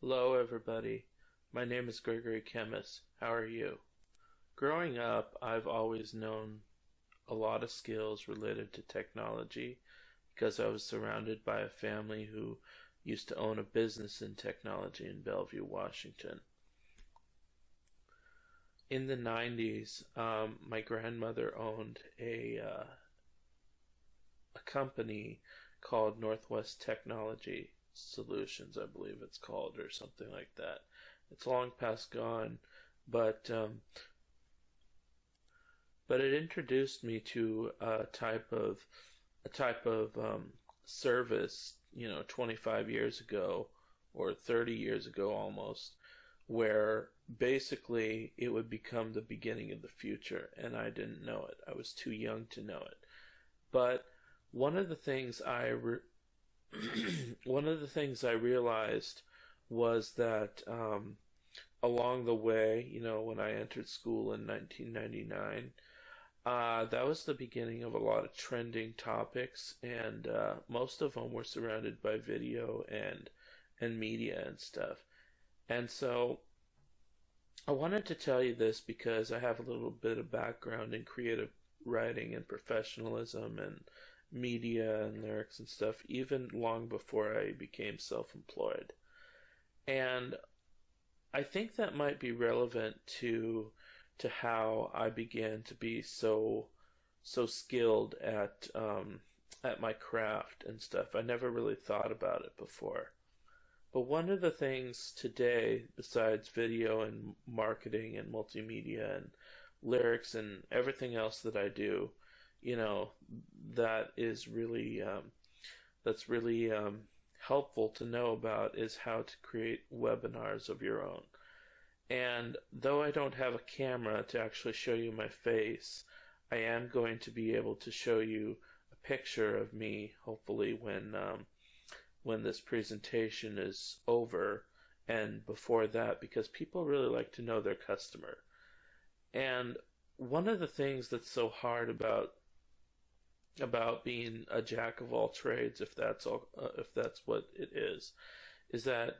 Hello, everybody. My name is Gregory Chemis. How are you? Growing up, I've always known a lot of skills related to technology because I was surrounded by a family who used to own a business in technology in Bellevue, Washington. In the 90s, my grandmother owned a company called Northwest Technology Solutions, I believe it's called, or something like that. It's long past gone, but it introduced me to a type of service, 25 years ago or 30 years ago almost, where basically it would become the beginning of the future, and I didn't know it. I was too young to know it. But one of the things one of the things I realized was that along the way, when I entered school in 1999, that was the beginning of a lot of trending topics, and most of them were surrounded by video and media and stuff. And so I wanted to tell you this because I have a little bit of background in creative writing and professionalism and media and lyrics and stuff, even long before I became self-employed. And I think that might be relevant to how I began to be so skilled at my craft and stuff. I never really thought about it before. But one of the things today, besides video and marketing and multimedia and lyrics and everything else that I do, that is really that's really helpful to know about is how to create webinars of your own. And though I don't have a camera to actually show you my face, I am going to be able to show you a picture of me, hopefully when this presentation is over, and before that, because people really like to know their customer. And one of the things that's so hard about being a jack of all trades, if that's what it is that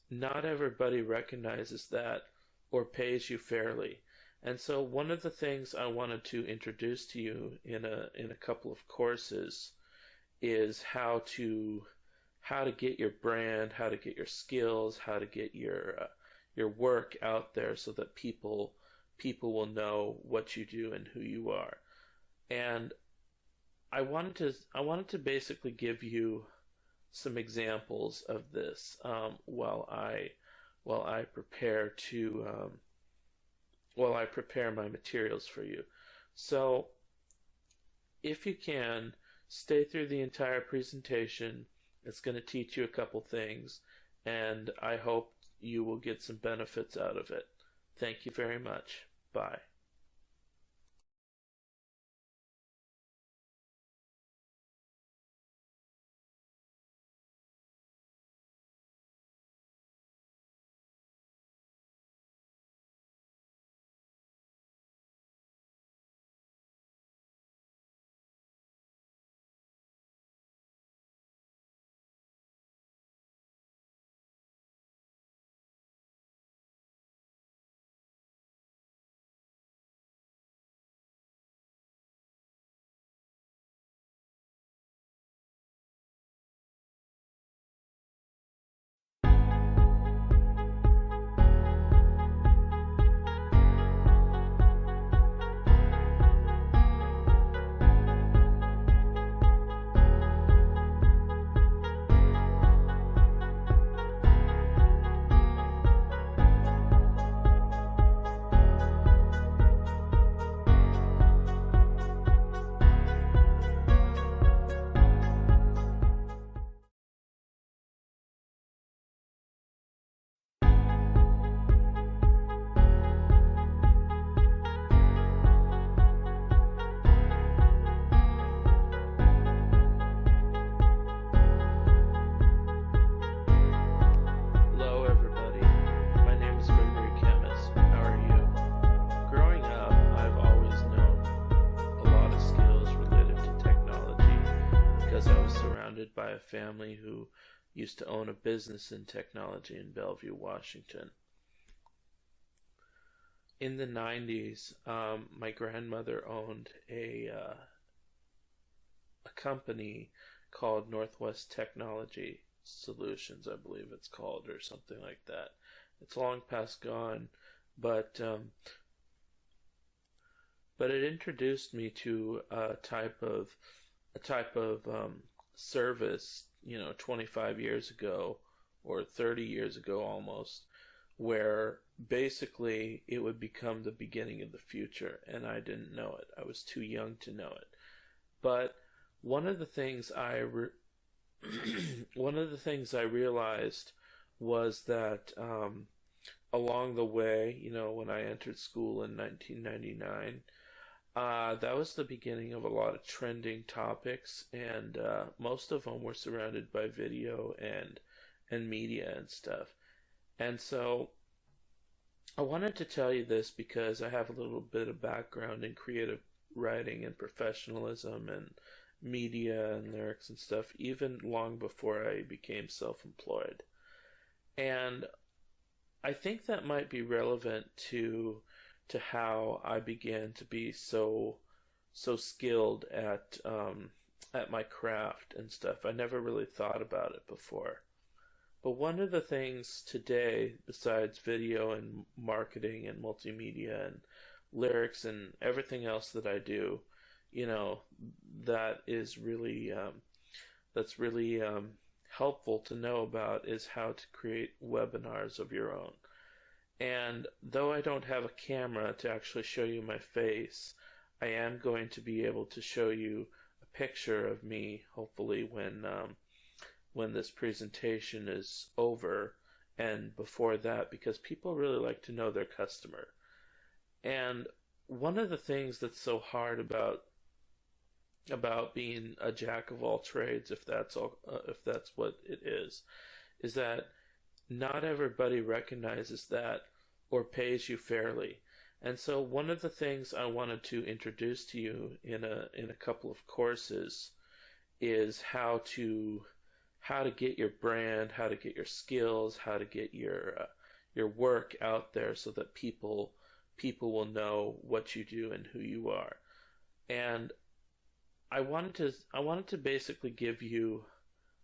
not everybody recognizes that or pays you fairly. And so one of the things I wanted to introduce to you in a couple of courses is how to get your brand, how to get your skills, how to get your work out there so that people will know what you do and who you are. And I wanted to basically give you some examples of this while I prepare my materials for you. So if you can, stay through the entire presentation. It's going to teach you a couple things, and I hope you will get some benefits out of it. Thank you very much. Bye. by a family who used to own a business in technology in Bellevue, Washington. In the 90s, my grandmother owned a company called Northwest Technology Solutions, I believe it's called, or something like that. It's long past gone, but it introduced me to a type of service, 25 years ago or 30 years ago almost, where basically it would become the beginning of the future, and I didn't know it. I was too young to know it. But one of the things one of the things I realized was that along the way, when I entered school in 1999, that was the beginning of a lot of trending topics, and most of them were surrounded by video and media and stuff. And so I wanted to tell you this because I have a little bit of background in creative writing and professionalism and media and lyrics and stuff, even long before I became self-employed. And I think that might be relevant to how I began to be so skilled at my craft and stuff. I never really thought about it before. But one of the things today, besides video and marketing and multimedia and lyrics and everything else that I do, that is really that's really helpful to know about is how to create webinars of your own. And though I don't have a camera to actually show you my face, I am going to be able to show you a picture of me, hopefully when this presentation is over and before that, because people really like to know their customer. And one of the things that's so hard about being a jack of all trades, if that's what it is that not everybody recognizes that or pays you fairly. And so one of the things I wanted to introduce to you in a couple of courses is how to get your brand, how to get your skills, how to get your work out there so that people will know what you do and who you are. And I wanted to basically give you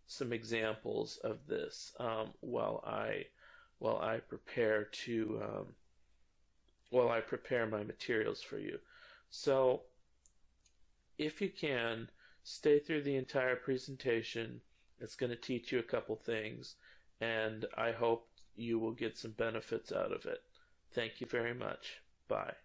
some examples of this while I prepare my materials for you. So if you can, stay through the entire presentation. It's going to teach you a couple things, and I hope you will get some benefits out of it. Thank you very much. Bye.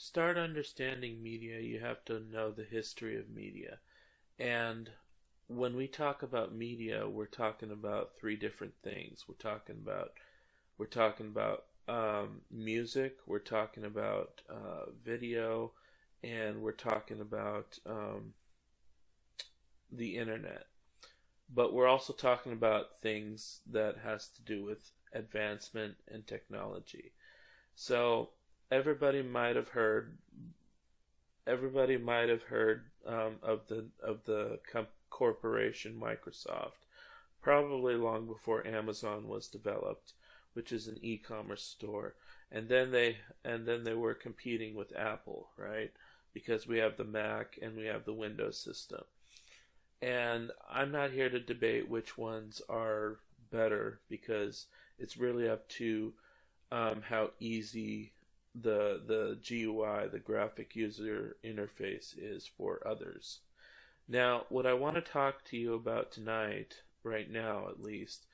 start understanding media, you have to know the history of media. And when we talk about media, we're talking about three different things. We're talking about music, we're talking about video, and we're talking about the internet. But we're also talking about things that has to do with advancement and technology. So everybody might have heard of the corporation Microsoft, probably long before Amazon was developed, which is an e-commerce store. And then they were competing with Apple, right? Because we have the Mac and we have the Windows system. And I'm not here to debate which ones are better because it's really up to how easy the GUI, the graphic user interface, is for others. Now, what I want to talk to you about tonight, right now at least,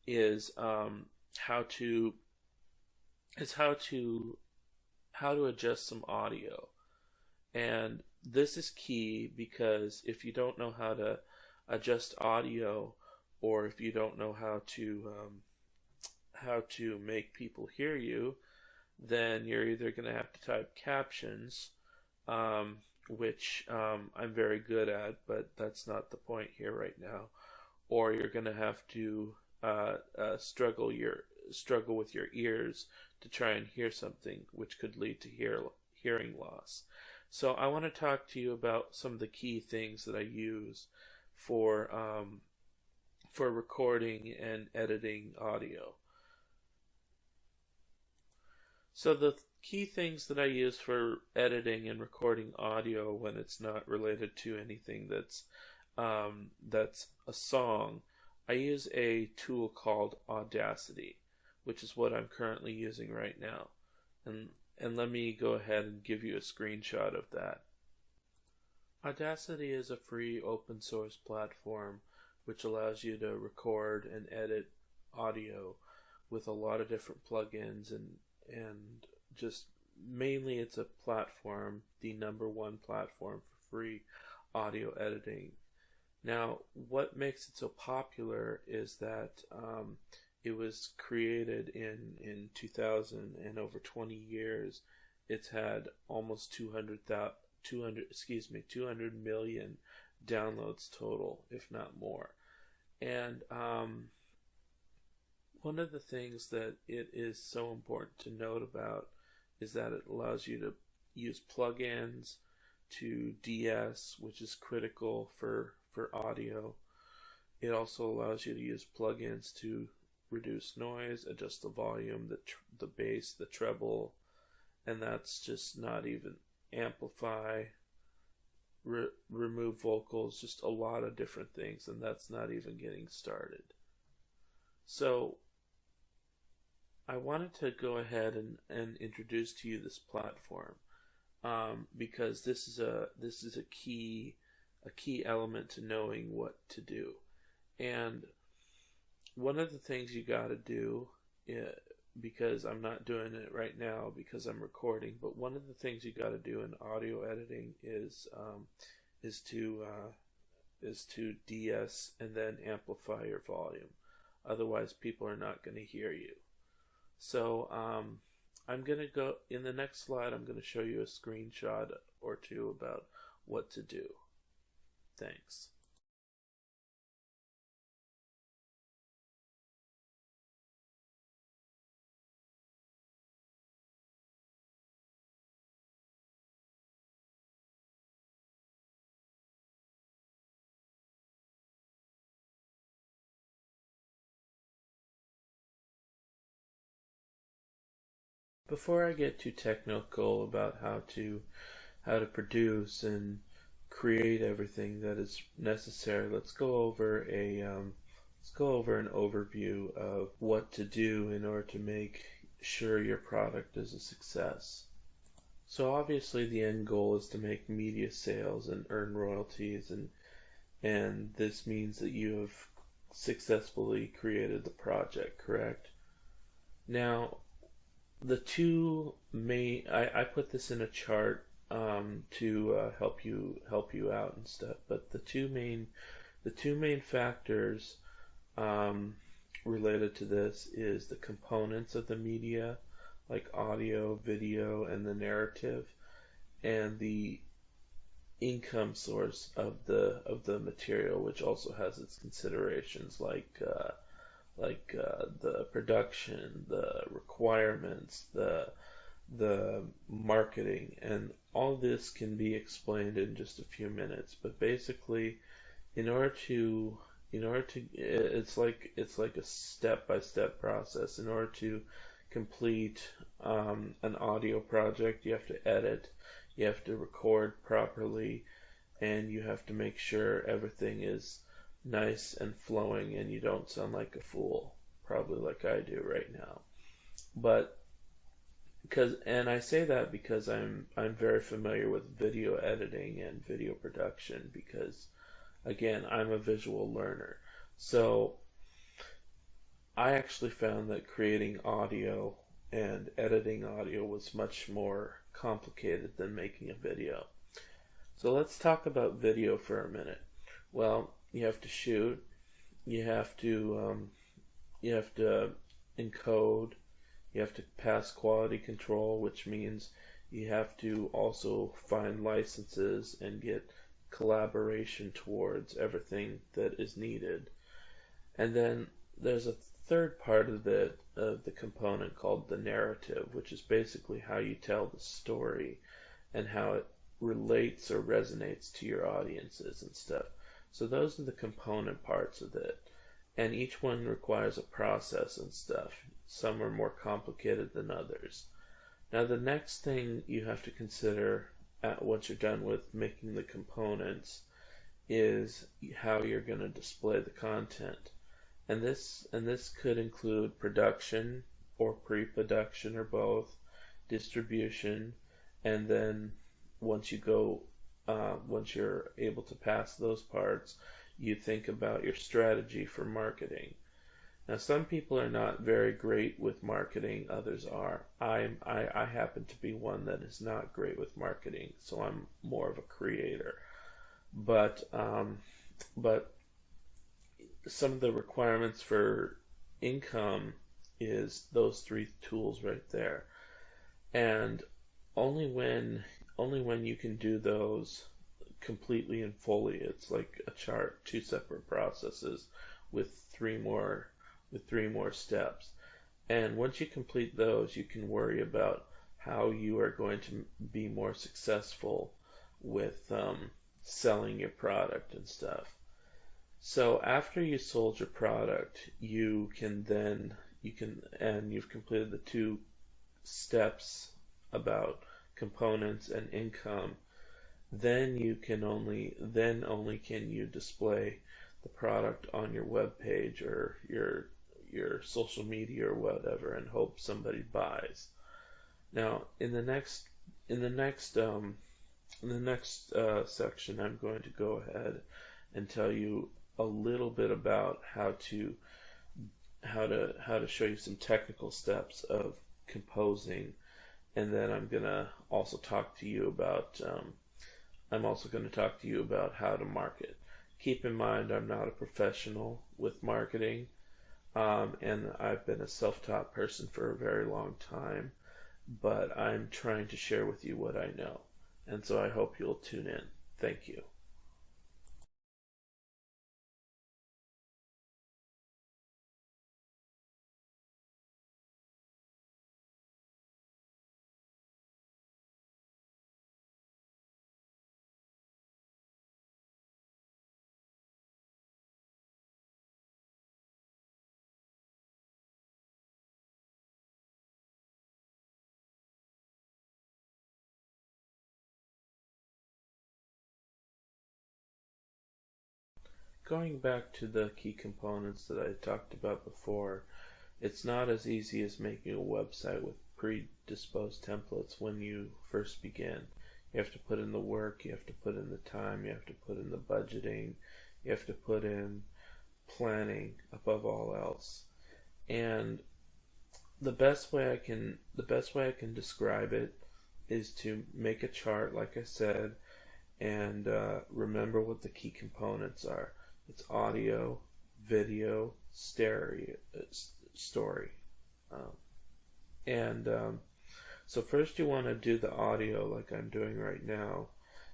is how to is how to adjust some audio. And this is key because if you don't know how to adjust audio, or if you don't know how to make people hear you, then you're either going to have to type captions, which I'm very good at, but that's not the point here right now. Or you're going to have to struggle with your ears to try and hear something, which could lead to hearing loss. So I want to talk to you about some of the key things that I use for recording and editing audio. So the key things that I use for editing and recording audio when it's not related to anything that's a song, I use a tool called Audacity, which is what I'm currently using right now. And let me go ahead and give you a screenshot of that. Audacity is a free open source platform which allows you to record and edit audio with a lot of different plugins, and just mainly it's a platform, the number one platform for free audio editing. Now, what makes it so popular is that it was created in 2000, and over 20 years it's had almost 200 million downloads total, if not more. And one of the things that it is so important to note about is that it allows you to use plugins to de-ess, which is critical for audio. It also allows you to use plugins to reduce noise, adjust the volume, the bass, the treble, and that's just not even amplify, remove vocals, just a lot of different things, and that's not even getting started. So I wanted to go ahead and introduce to you this platform, because this is a key element to knowing what to do. And one of the things you got to do, because I'm not doing it right now because I'm recording, but one of the things you got to do in audio editing is to de-ess and then amplify your volume. Otherwise, people are not going to hear you. So I'm going to go, in the next slide, I'm going to show you a screenshot or two about what to do. Thanks. Before I get too technical about how to produce and create everything that is necessary, let's go over an overview of what to do in order to make sure your product is a success. So obviously the end goal is to make media sales and earn royalties, and this means that you have successfully created the project, correct? Now, the two main, I put this in a chart to help you out and stuff. But the two main factors um, related to this is the components of the media, like audio, video, and the narrative, and the income source of the material, which also has its considerations like the production, the requirements, the marketing, and all this can be explained in just a few minutes. But basically, in order to it's like a step-by-step process. In order to complete an audio project, you have to edit, you have to record properly, and you have to make sure everything is nice and flowing and you don't sound like a fool, probably like I do right now. But and I say that because I'm very familiar with video editing and video production because again, I'm a visual learner. So I actually found that creating audio and editing audio was much more complicated than making a video. So let's talk about video for a minute. Well, you have to shoot, you have to encode, you have to pass quality control, which means you have to also find licenses and get collaboration towards everything that is needed. And then there's a third part of the component called the narrative, which is basically how you tell the story and how it relates or resonates to your audiences and stuff. So those are the component parts of it. And each one requires a process and stuff. Some are more complicated than others. Now the next thing you have to consider once you're done with making the components is how you're going to display the content. And this could include production or pre-production or both, distribution, and then once you're able to pass those parts, you think about your strategy for marketing. Now, some people are not very great with marketing, others are. I happen to be one that is not great with marketing, so I'm more of a creator. But some of the requirements for income is those three tools right there. And only when you can do those completely and fully, it's like a chart, two separate processes with three more steps. And once you complete those, you can worry about how you are going to be more successful with selling your product and stuff. So after you sold your product, you've completed the two steps about components and income, then only can you display the product on your web page or your social media or whatever and hope somebody buys. Now in the next section, I'm going to go ahead and tell you a little bit about how to show you some technical steps of composing, and then I'm gonna also talk to you about how to market. Keep in mind, I'm not a professional with marketing, and I've been a self-taught person for a very long time, but I'm trying to share with you what I know, and so I hope you'll tune in. Thank you. Going back to the key components that I talked about before, it's not as easy as making a website with predisposed templates when you first begin. You have to put in the work, you have to put in the time, you have to put in the budgeting, you have to put in planning above all else. And the best way I can describe it is to make a chart, like I said, and remember what the key components are. It's audio, video, stereo, story. Um, and So first you want to do the audio like I'm doing right now.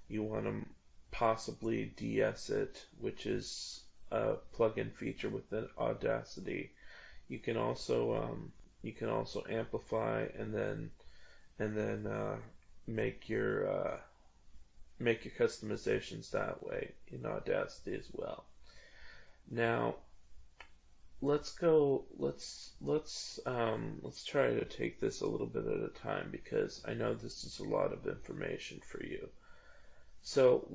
You want to possibly de-ess it, which is a plug-in feature within Audacity. You can also amplify and then make your customizations that way in Audacity as well. Now let's try to take this a little bit at a time because I know this is a lot of information for you. So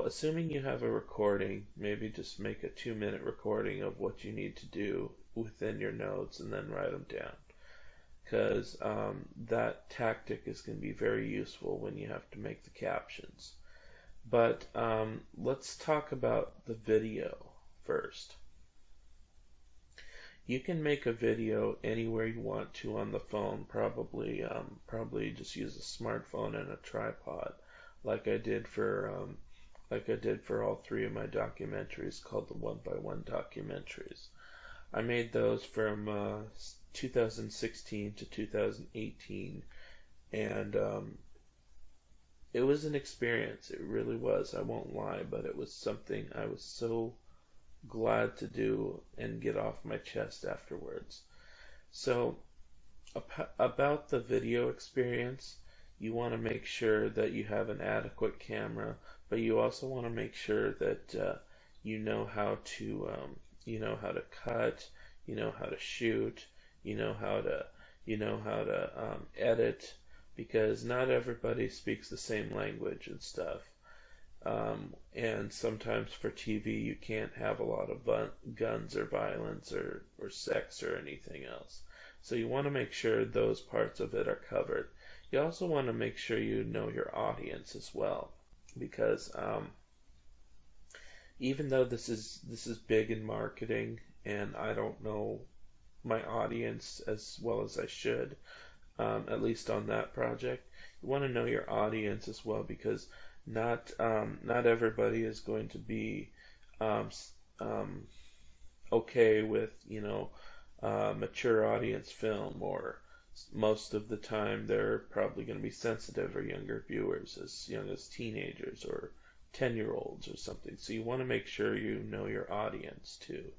assuming you have a recording, maybe just make a 2-minute recording of what you need to do within your notes and then write them down. Because that tactic is going to be very useful when you have to make the captions. But let's talk about the video first. You can make a video anywhere you want to on the phone. Probably just use a smartphone and a tripod, like I did for all 3 of my documentaries called the One by One documentaries. I made those from 2016 to 2018, and it was an experience. It really was. I won't lie, but it was something I was so glad to do and get off my chest afterwards. So about the video experience, you want to make sure that you have an adequate camera, but you also want to make sure that you know how to cut, you know how to shoot, you know how to edit, because not everybody speaks the same language and stuff. And sometimes for TV you can't have a lot of guns or violence or sex or anything else. So you want to make sure those parts of it are covered. You also want to make sure you know your audience as well, because even though this is big in marketing and I don't know my audience as well as I should, at least on that project, you want to know your audience as well, because not everybody is going to be okay with mature audience film, or most of the time they're probably going to be sensitive or younger viewers, as young as teenagers or 10-year-olds or something. So you want to make sure you know your audience too.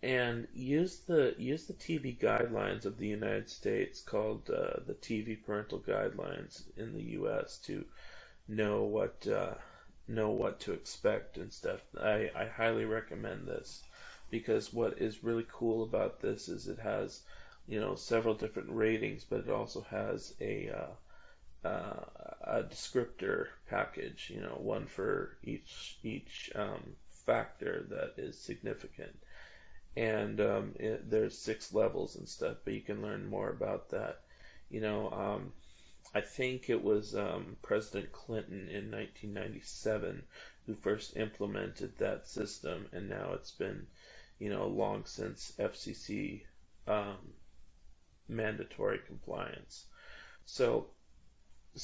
And use the TV guidelines of the United States, called the TV Parental Guidelines in the U.S., to know what to expect and stuff. I highly recommend this, because what is really cool about this is it has several different ratings, but it also has a descriptor package, one for each factor that is significant. And there's 6 levels and stuff, but you can learn more about that. I think it was President Clinton in 1997 who first implemented that system, and now it's been, long since FCC mandatory compliance. So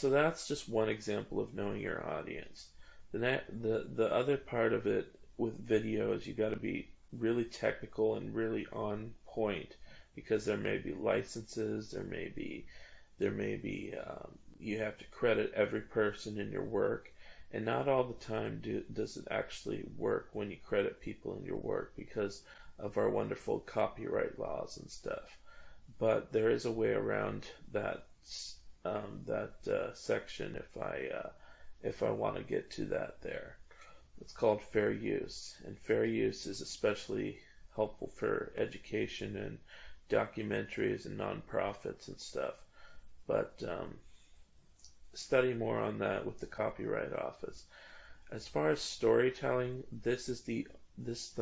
that's just one example of knowing your audience. The other part of it with video is you got to be really technical and really on point, because there may be licenses, there may be you have to credit every person in your work, and not all the time does it actually work when you credit people in your work because of our wonderful copyright laws and stuff. But there is a way around that section if I want to get to that there. It's called fair use, and fair use is especially helpful for education and documentaries and nonprofits and stuff. But study more on that with the Copyright Office. As far as storytelling, this is the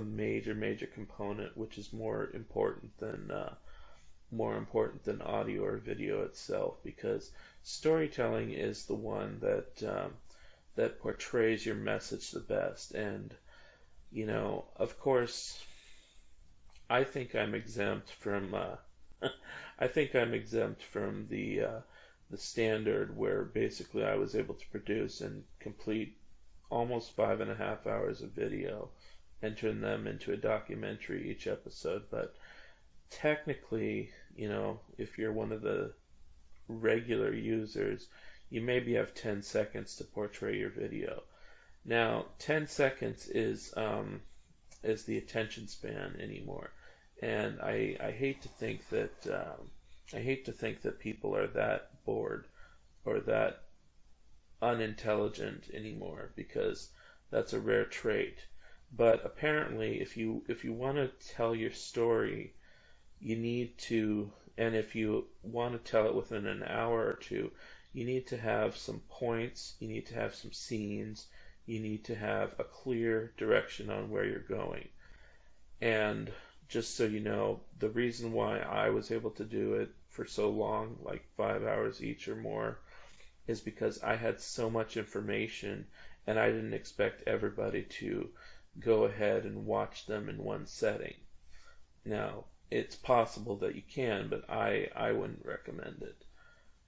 major component, which is more important than audio or video itself, because storytelling is the one that portrays your message the best. And of course, I think I'm exempt from I think I'm exempt from the standard where basically I was able to produce and complete almost 5.5 hours of video and turn them into a documentary each episode. But technically, if you're one of the regular users, you maybe have 10 seconds to portray your video. Now, 10 seconds is the attention span anymore, and I hate to think that people are that bored or that unintelligent anymore, because that's a rare trait. But apparently, if you want to tell your story, you need to, and if you want to tell it within an hour or two, you need to have some points, you need to have some scenes, you need to have a clear direction on where you're going. And just so you know, the reason why I was able to do it for so long, like 5 hours each or more, is because I had so much information and I didn't expect everybody to go ahead and watch them in one setting. Now, it's possible that you can, but I wouldn't recommend it.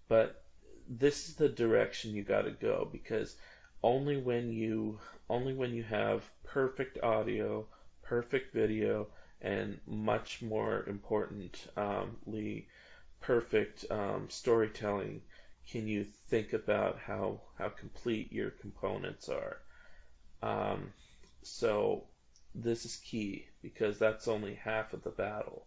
But this is the direction you got to go, because only when you have perfect audio, perfect video, and much more importantly, perfect storytelling can you think about how complete your components are. So this is key, because that's only half of the battle.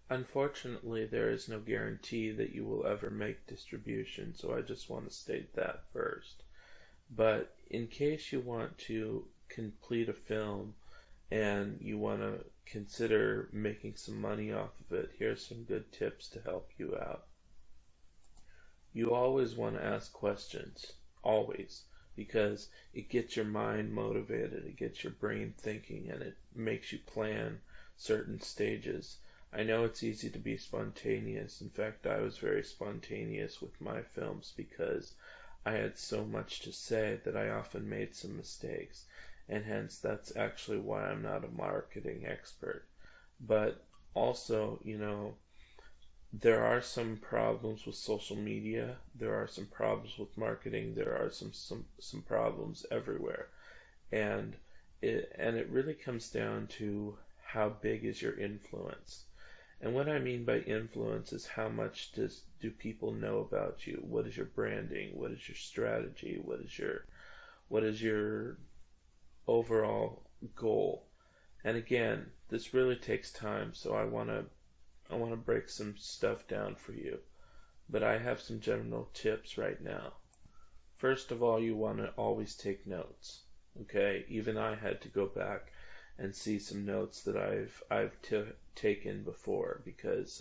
Unfortunately, there is no guarantee that you will ever make distribution, so I just want to state that first. But in case you want to complete a film and you want to consider making some money off of it, here's some good tips to help you out. You always want to ask questions, always, because it gets your mind motivated, it gets your brain thinking, and it makes you plan certain stages. I know it's easy to be spontaneous. In fact, I was very spontaneous with my films because I had so much to say that I often made some mistakes, and hence that's actually why I'm not a marketing expert. But also, there are some problems with social media, there are some problems with marketing, there are some problems everywhere. And it really comes down to how big is your influence. And what I mean by influence is how much do people know about you? What is your branding? What is your strategy? What is your overall goal? And again, this really takes time, so I want to break some stuff down for you. But I have some general tips right now. First of all, you want to always take notes. Okay? Even I had to go back and see some notes that I've taken before, because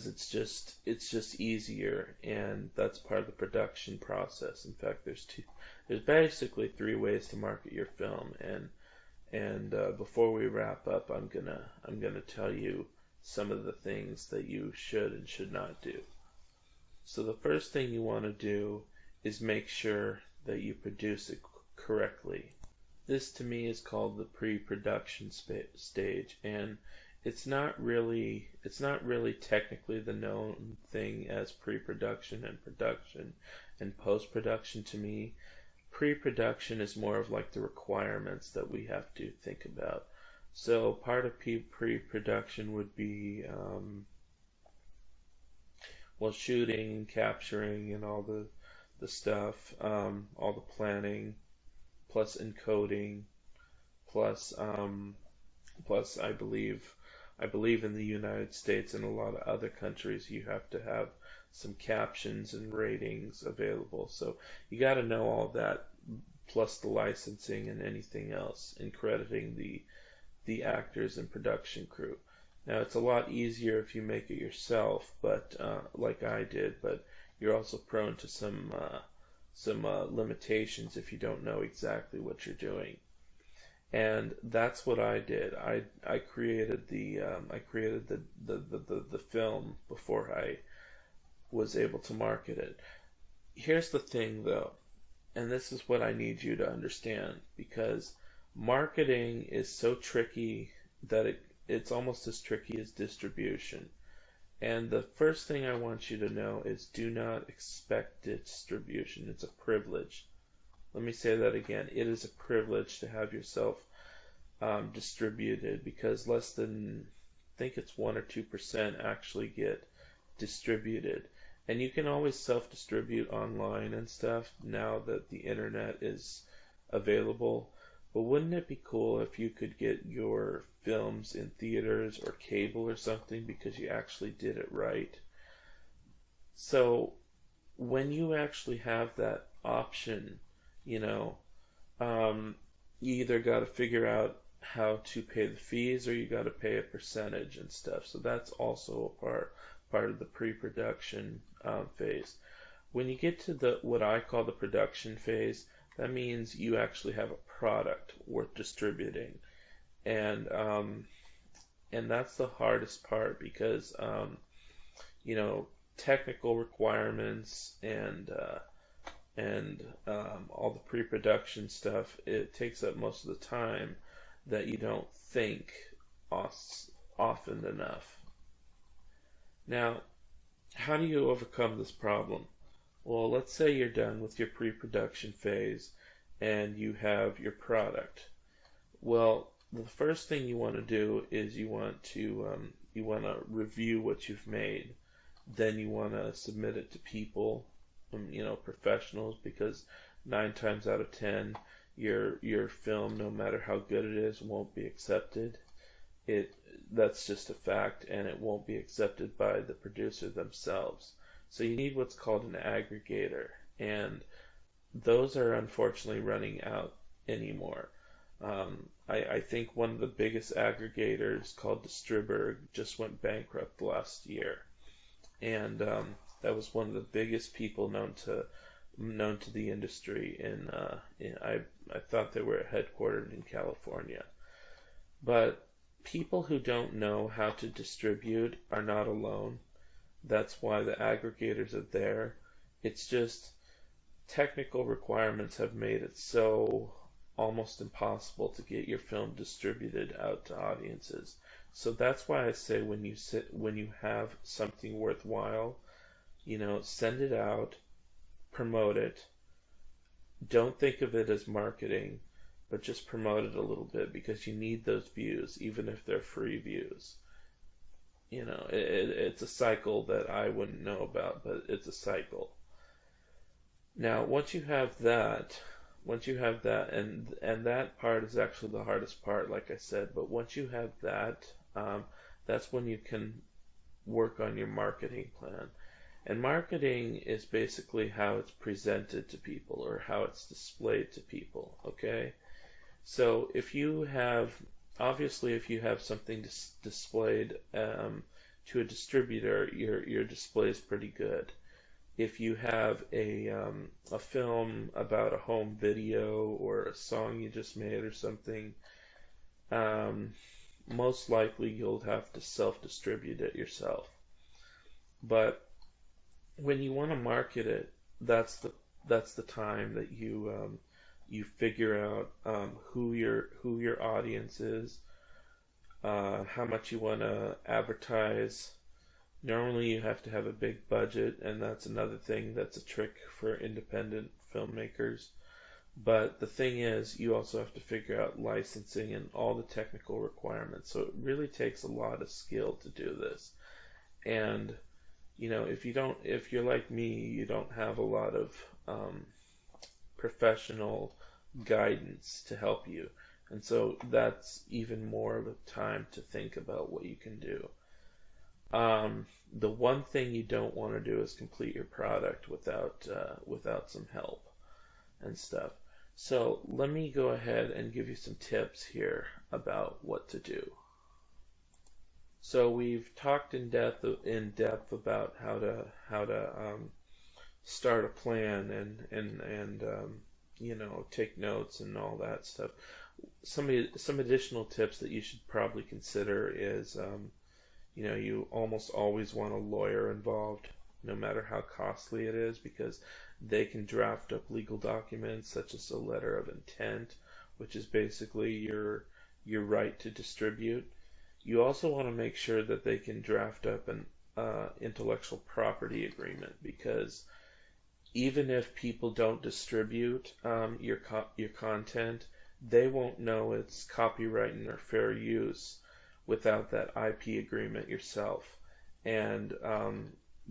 it's just easier, and that's part of the production process. In fact, there's basically three ways to market your film, and before we wrap up, I'm gonna tell you some of the things that you should and should not do. So the first thing you want to do is make sure that you produce it correctly. This to me is called the pre-production stage, and it's not really technically the known thing as pre-production and production and post-production. To me, pre-production is more of like the requirements that we have to think about. So part of pre-production would be well, shooting, capturing, and all the stuff, all the planning, plus encoding, plus I believe in the United States and a lot of other countries you have to have some captions and ratings available. So you got to know all that, plus the licensing and anything else, and crediting the actors and production crew. Now it's a lot easier if you make it yourself, but like I did, but you're also prone to some limitations if you don't know exactly what you're doing. And that's what I did. I created the film before I was able to market it. Here's the thing though, and this is what I need you to understand, because marketing is so tricky that it's almost as tricky as distribution. And the first thing I want you to know is do not expect distribution. It's a privilege. Let me say that again. It is a privilege to have yourself distributed, because less than, I think it's 1 or 2% actually get distributed. And you can always self-distribute online and stuff now that the internet is available. But wouldn't it be cool if you could get your films in theaters or cable or something because you actually did it right? So when you actually have that option, you know, you either got to figure out how to pay the fees or you got to pay a percentage and stuff. So that's also a part of the pre-production phase. When you get to the what I call the production phase, that means you actually have a product worth distributing, and that's the hardest part, because you know, technical requirements and all the pre-production stuff, it takes up most of the time that you don't think often enough. Now, how do you overcome this problem? Well, let's say you're done with your pre-production phase and you have your product. Well, the first thing you want to do is you want to review what you've made. Then you want to submit it to people, you know, professionals, because 9 times out of 10, your film, no matter how good it is, won't be accepted. That's just a fact, and it won't be accepted by the producer themselves. So you need what's called an aggregator, and those are unfortunately running out anymore. I think one of the biggest aggregators, called Distriberg, just went bankrupt last year, and that was one of the biggest people known to the industry. I thought they were headquartered in California, but people who don't know how to distribute are not alone. That's why the aggregators are there. It's just technical requirements have made it so almost impossible to get your film distributed out to audiences. So that's why I say when you have something worthwhile, you know, send it out, promote it. Don't think of it as marketing, but just promote it a little bit, because you need those views, even if they're free views. You know, it's a cycle that I wouldn't know about, but it's a cycle. Now, once you have that, and that part is actually the hardest part, like I said, but once you have that, that's when you can work on your marketing plan. And marketing is basically how it's presented to people, or how it's displayed to people, okay? So if you have something displayed to a distributor, your display is pretty good. If you have a film about a home video or a song you just made or something, most likely you'll have to self-distribute it yourself. But when you want to market it, that's the time that you figure out who your audience is, how much you want to advertise. Normally you have to have a big budget, and that's another thing that's a trick for independent filmmakers. But the thing is, you also have to figure out licensing and all the technical requirements. So it really takes a lot of skill to do this. And you know, if you're like me, you don't have a lot of professional guidance to help you. And so that's even more of a time to think about what you can do. The one thing you don't want to do is complete your product without some help and stuff. So let me go ahead and give you some tips here about what to do. So we've talked in depth about how to start a plan and take notes and all that stuff. Some additional tips that you should probably consider is you almost always want a lawyer involved, no matter how costly it is, because they can draft up legal documents such as a letter of intent, which is basically your right to distribute. You also want to make sure that they can draft up an intellectual property agreement, because even if people don't distribute your content, they won't know it's copyright or fair use without that IP agreement yourself. And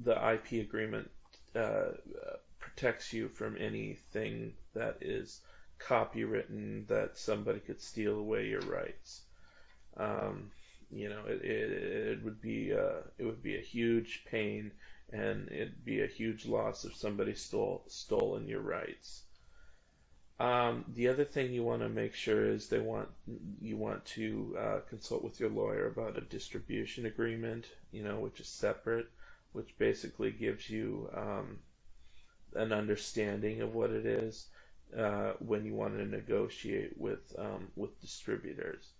the IP agreement protects you from anything that is copywritten that somebody could steal away your rights. Um, it would be a huge pain, and it'd be a huge loss if somebody stolen your rights. The other thing you want to make sure is you want to consult with your lawyer about a distribution agreement, which is separate, which basically gives you an understanding of what it is when you want to negotiate with distributors.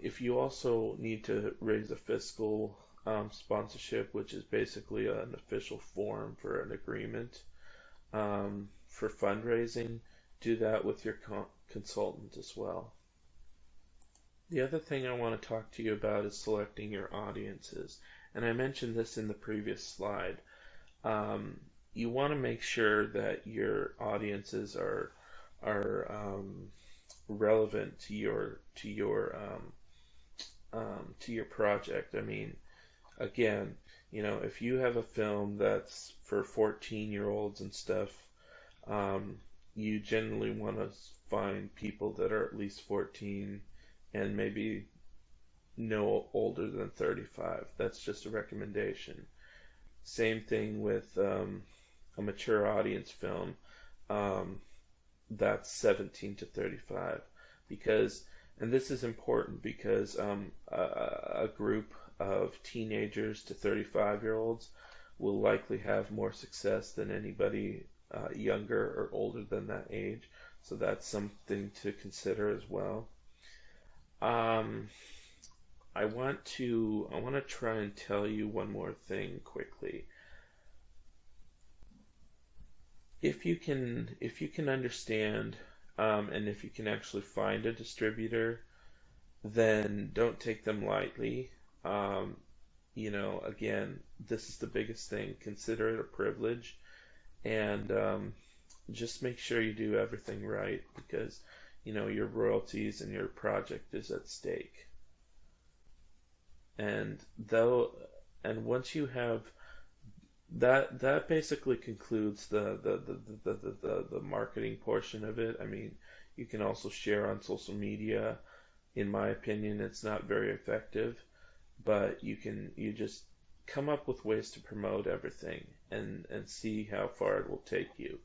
If you also need to raise a fiscal sponsorship, which is basically an official form for an agreement for fundraising, do that with your consultant as well. The other thing I want to talk to you about is selecting your audiences. And I mentioned this in the previous slide. You want to make sure that your audiences are relevant to your project. I mean, again, if you have a film that's for 14-year-olds and stuff, you generally want to find people that are at least 14 and maybe no older than 35. That's just a recommendation. Same thing with a mature audience film that's 17 to 35, and this is important because a group of teenagers to 35-year-olds will likely have more success than anybody younger or older than that age. So that's something to consider as well. I want to try and tell you one more thing quickly. If you can understand and if you can actually find a distributor, then don't take them lightly. Again, this is the biggest thing. Consider it a privilege, and just make sure you do everything right, because your royalties and your project is at stake. And once you have that basically concludes the marketing portion of it. I mean, you can also share on social media. In my opinion, it's not very effective, but you just come up with ways to promote everything and see how far it will take you.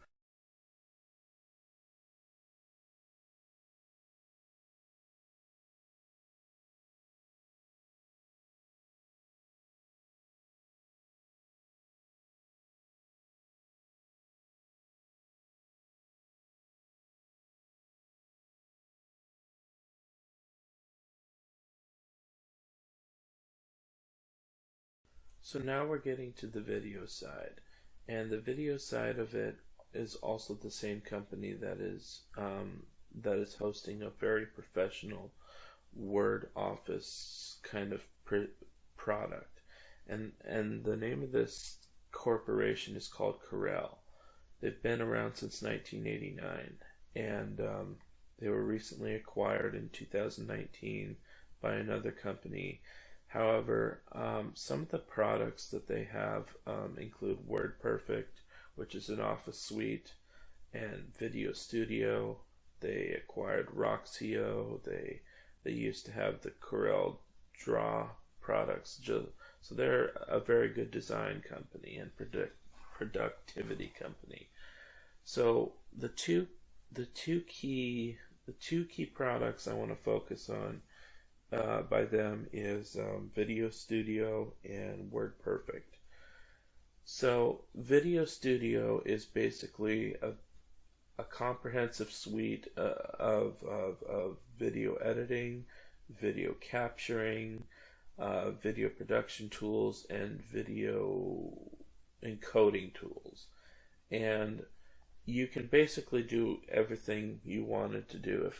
So now we're getting to the video side, and the video side of it is also the same company that is hosting a very professional Word Office kind of product, and the name of this corporation is called Corel. They've been around since 1989, and they were recently acquired in 2019 by another company. However, some of the products that they have include WordPerfect, which is an office suite, and Video Studio. They acquired Roxio. They used to have the Corel Draw products. So they're a very good design company and productivity company. So the two key products I want to focus on by them is Video Studio and WordPerfect. So Video Studio is basically a comprehensive suite of video editing, video capturing, video production tools, and video encoding tools. And you can basically do everything you wanted to do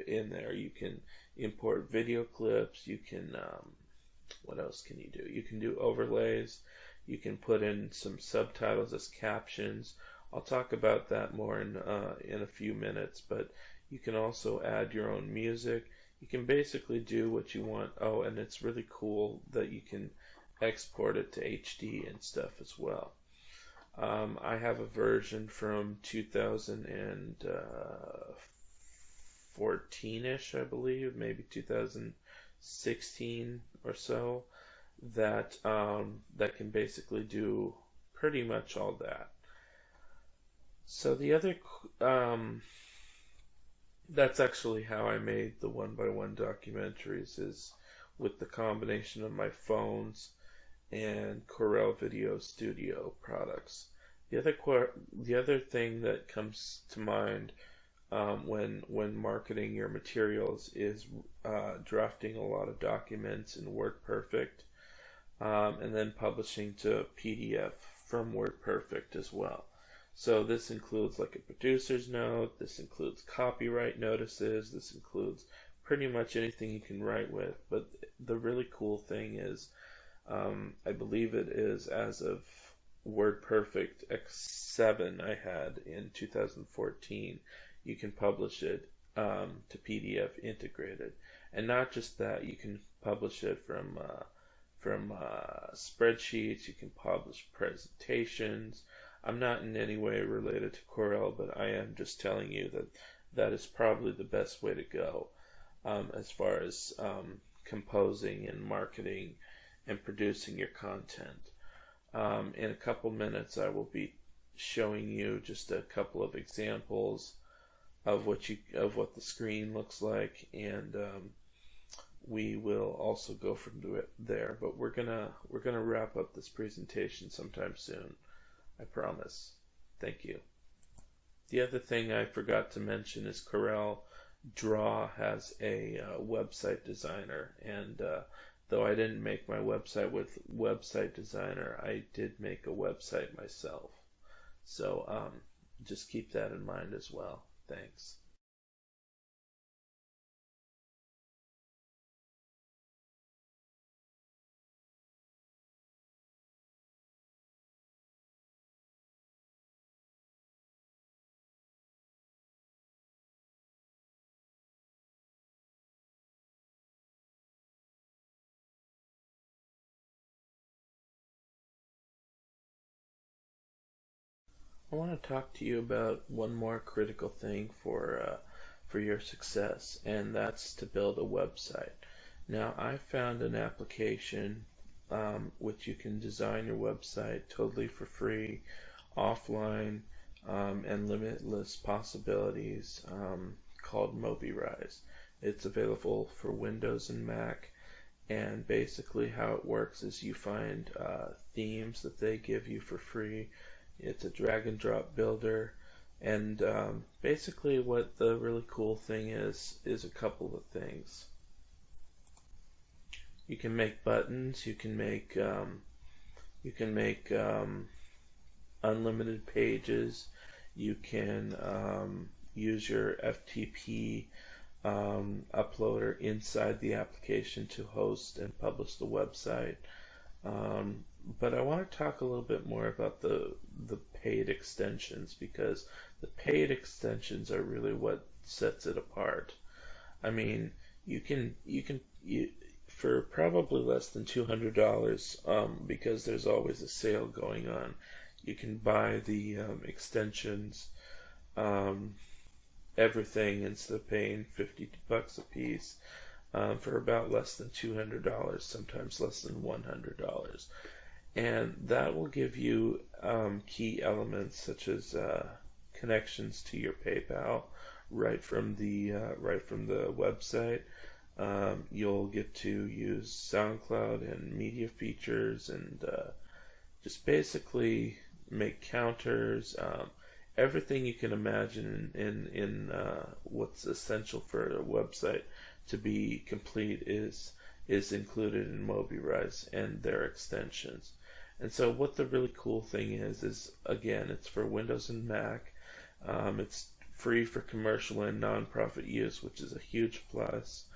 in there. You can import video clips. You can, what else can you do? You can do overlays. You can put in some subtitles as captions. I'll talk about that more in a few minutes, but you can also add your own music. You can basically do what you want. Oh, and it's really cool that you can export it to HD and stuff as well. I have a version from 2014-ish, I believe, maybe 2016 or so, that that can basically do pretty much all that. So the other, that's actually how I made the one-by-one documentaries, is with the combination of my phones and Corel Video Studio products. The other thing that comes to mind when marketing your materials is drafting a lot of documents in WordPerfect, and then publishing to PDF from WordPerfect as well. So this includes like a producer's note, this includes copyright notices, this includes pretty much anything you can write with. But the really cool thing is, I believe it is as of WordPerfect X7 I had in 2014, you can publish it to PDF integrated. And not just that, you can publish it from spreadsheets, you can publish presentations. I'm not in any way related to Corel, but I am just telling you that that is probably the best way to go as far as composing and marketing and producing your content. In a couple minutes, I will be showing you just a couple of examples of what the screen looks like, and we will also go from there. But we're gonna wrap up this presentation sometime soon, I promise. Thank you. The other thing I forgot to mention is Corel Draw has a website designer, and though I didn't make my website with Website Designer, I did make a website myself. So just keep that in mind as well. Thanks. I want to talk to you about one more critical thing for your success, and that's to build a website. Now, I found an application which you can design your website totally for free, offline, and limitless possibilities, called MobiRise. It's available for Windows and Mac, and basically how it works is you find themes that they give you for free. It's a drag and drop builder, and basically what the really cool thing is a couple of things. You can make buttons, you can make unlimited pages, you can use your FTP uploader inside the application to host and publish the website. But I want to talk a little bit more about the paid extensions, because the paid extensions are really what sets it apart. I mean, you for probably less than $200, because there's always a sale going on, you can buy the extensions, everything, instead of paying $50 a piece, for about less than $200, sometimes less than $100. And that will give you key elements such as connections to your PayPal right from the website, You'll get to use SoundCloud and media features and just basically make counters. Everything you can imagine in what's essential for a website to be complete is included in MobiRise and their extensions. And so what the really cool thing is again, it's for Windows and Mac. It's free for commercial and nonprofit use, which is a huge plus.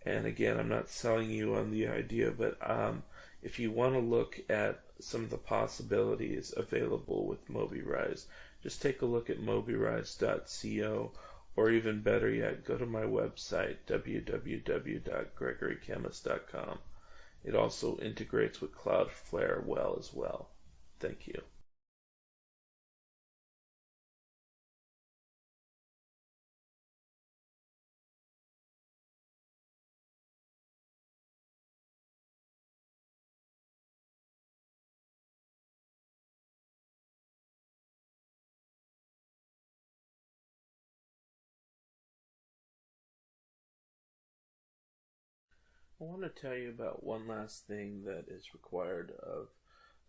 And again, I'm not selling you on the idea, but if you want to look at some of the possibilities available with MobiRise, just take a look at mobirise.co, or even better yet, go to my website, www.gregorychemist.com. It also integrates with Cloudflare well as well. Thank you. I want to tell you about one last thing that is required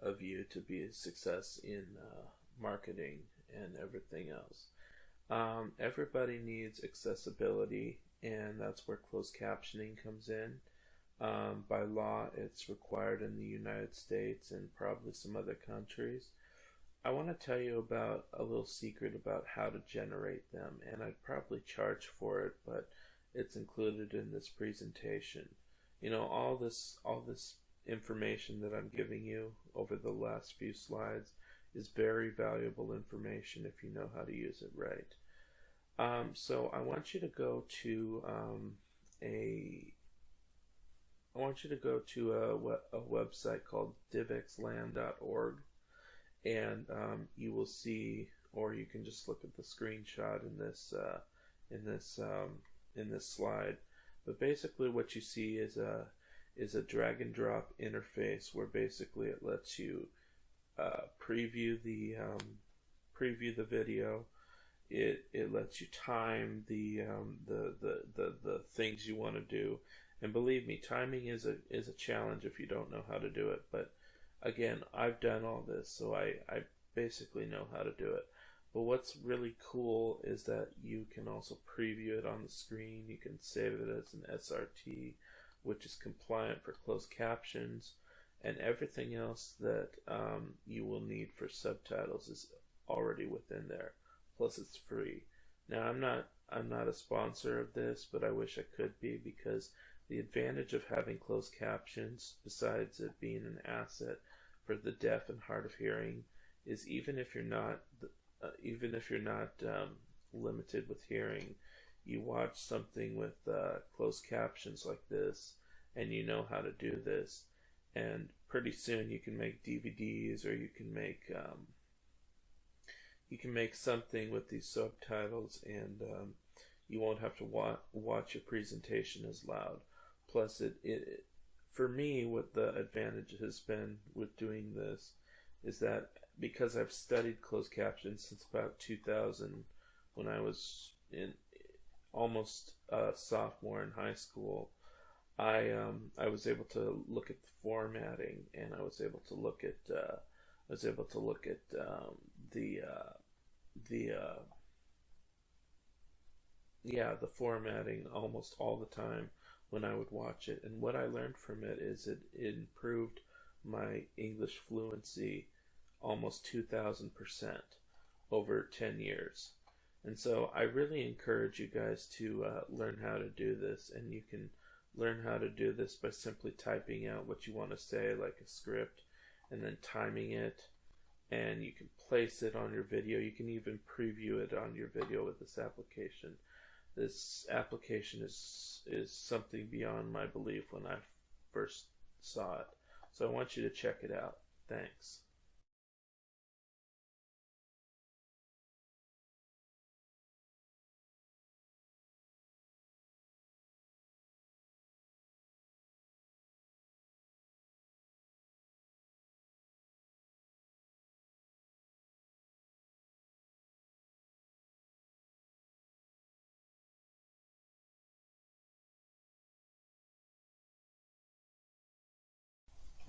of you to be a success in marketing and everything else. Everybody needs accessibility, and that's where closed captioning comes in. By law, it's required in the United States and probably some other countries. I want to tell you about a little secret about how to generate them, and I'd probably charge for it, but it's included in this presentation. You know, all this information that I'm giving you over the last few slides is very valuable information if you know how to use it right. So I want you to go to a I want you to go to a website called divxland.org, and you will see, or you can just look at the screenshot in this in this slide. But basically, what you see is a drag and drop interface where basically it lets you preview the video. It lets you time the things you want to do, and believe me, timing is a challenge if you don't know how to do it. But again, I've done all this, so I basically know how to do it. But what's really cool is that you can also preview it on the screen. You can save it as an SRT, which is compliant for closed captions, and everything else that you will need for subtitles is already within there. Plus, it's free. Now, I'm not a sponsor of this, but I wish I could be, because the advantage of having closed captions, besides it being an asset for the deaf and hard of hearing, is even if you're not limited with hearing, you watch something with closed captions like this, and you know how to do this, and pretty soon you can make DVDs, or you can make something with these subtitles, and you won't have to watch your presentation as loud. Plus, for me, what the advantage has been with doing this is that because I've studied closed captions since about 2000, when I was in almost a sophomore in high school, I was able to look at the formatting, and I was able to look at the formatting almost all the time when I would watch it. And what I learned from it is it improved my English fluency almost 2,000% over 10 years. And so I really encourage you guys to learn how to do this, and you can learn how to do this by simply typing out what you want to say, like a script, and then timing it, and you can place it on your video. You can even preview it on your video with this application. This application is something beyond my belief when I first saw it. So I want you to check it out. Thanks.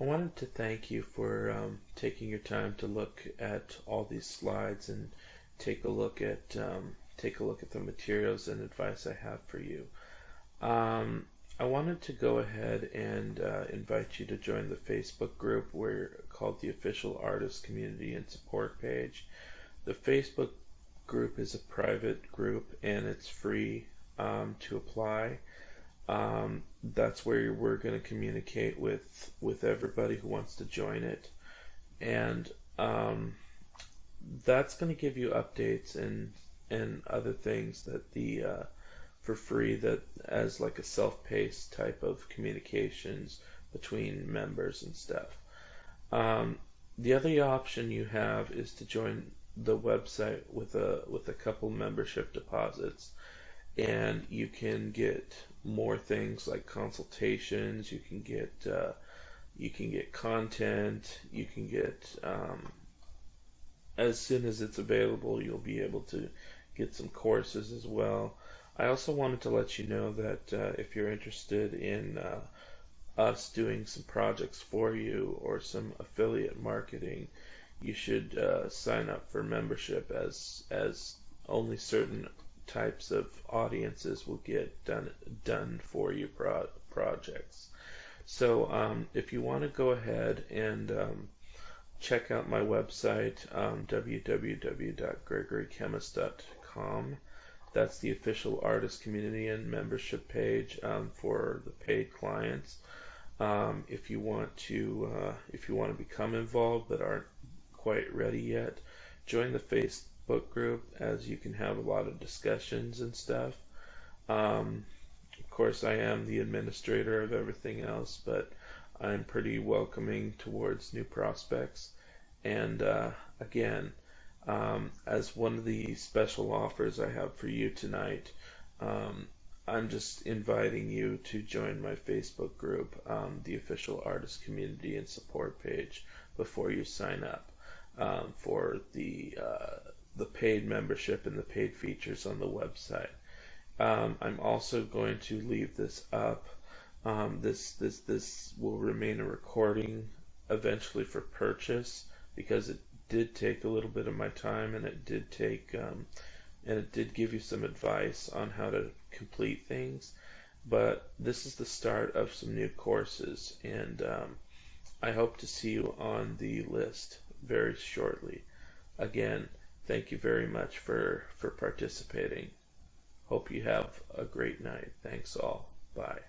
I wanted to thank you for taking your time to look at all these slides and take a look at the materials and advice I have for you. I wanted to go ahead and invite you to join the Facebook group called the Official Artist Community and Support Page. The Facebook group is a private group and it's free to apply. That's where we're going to communicate with everybody who wants to join it, and that's going to give you updates and other things that for free, that as like a self-paced type of communications between members and stuff. The other option you have is to join the website with a couple membership deposits, and you can get more things like consultations. You can get content. You can get as soon as it's available, you'll be able to get some courses as well. I also wanted to let you know that if you're interested in us doing some projects for you or some affiliate marketing, you should sign up for membership, as only certain types of audiences will get done for you projects. So if you want to go ahead and check out my website, www.gregorychemist.com. That's the official artist community and membership page for the paid clients. If you want to become involved but aren't quite ready yet, join the Facebook group, as you can have a lot of discussions and stuff. Of course, I am the administrator of everything else, but I'm pretty welcoming towards new prospects. And again, as one of the special offers I have for you tonight, I'm just inviting you to join my Facebook group, the Official Artist Community and Support Page, before you sign up for the paid membership and the paid features on the website. I'm also going to leave this up. This will remain a recording eventually for purchase, because it did take a little bit of my time, and it did give you some advice on how to complete things. But this is the start of some new courses, and I hope to see you on the list very shortly. Again, thank you very much for participating. Hope you have a great night. Thanks all. Bye.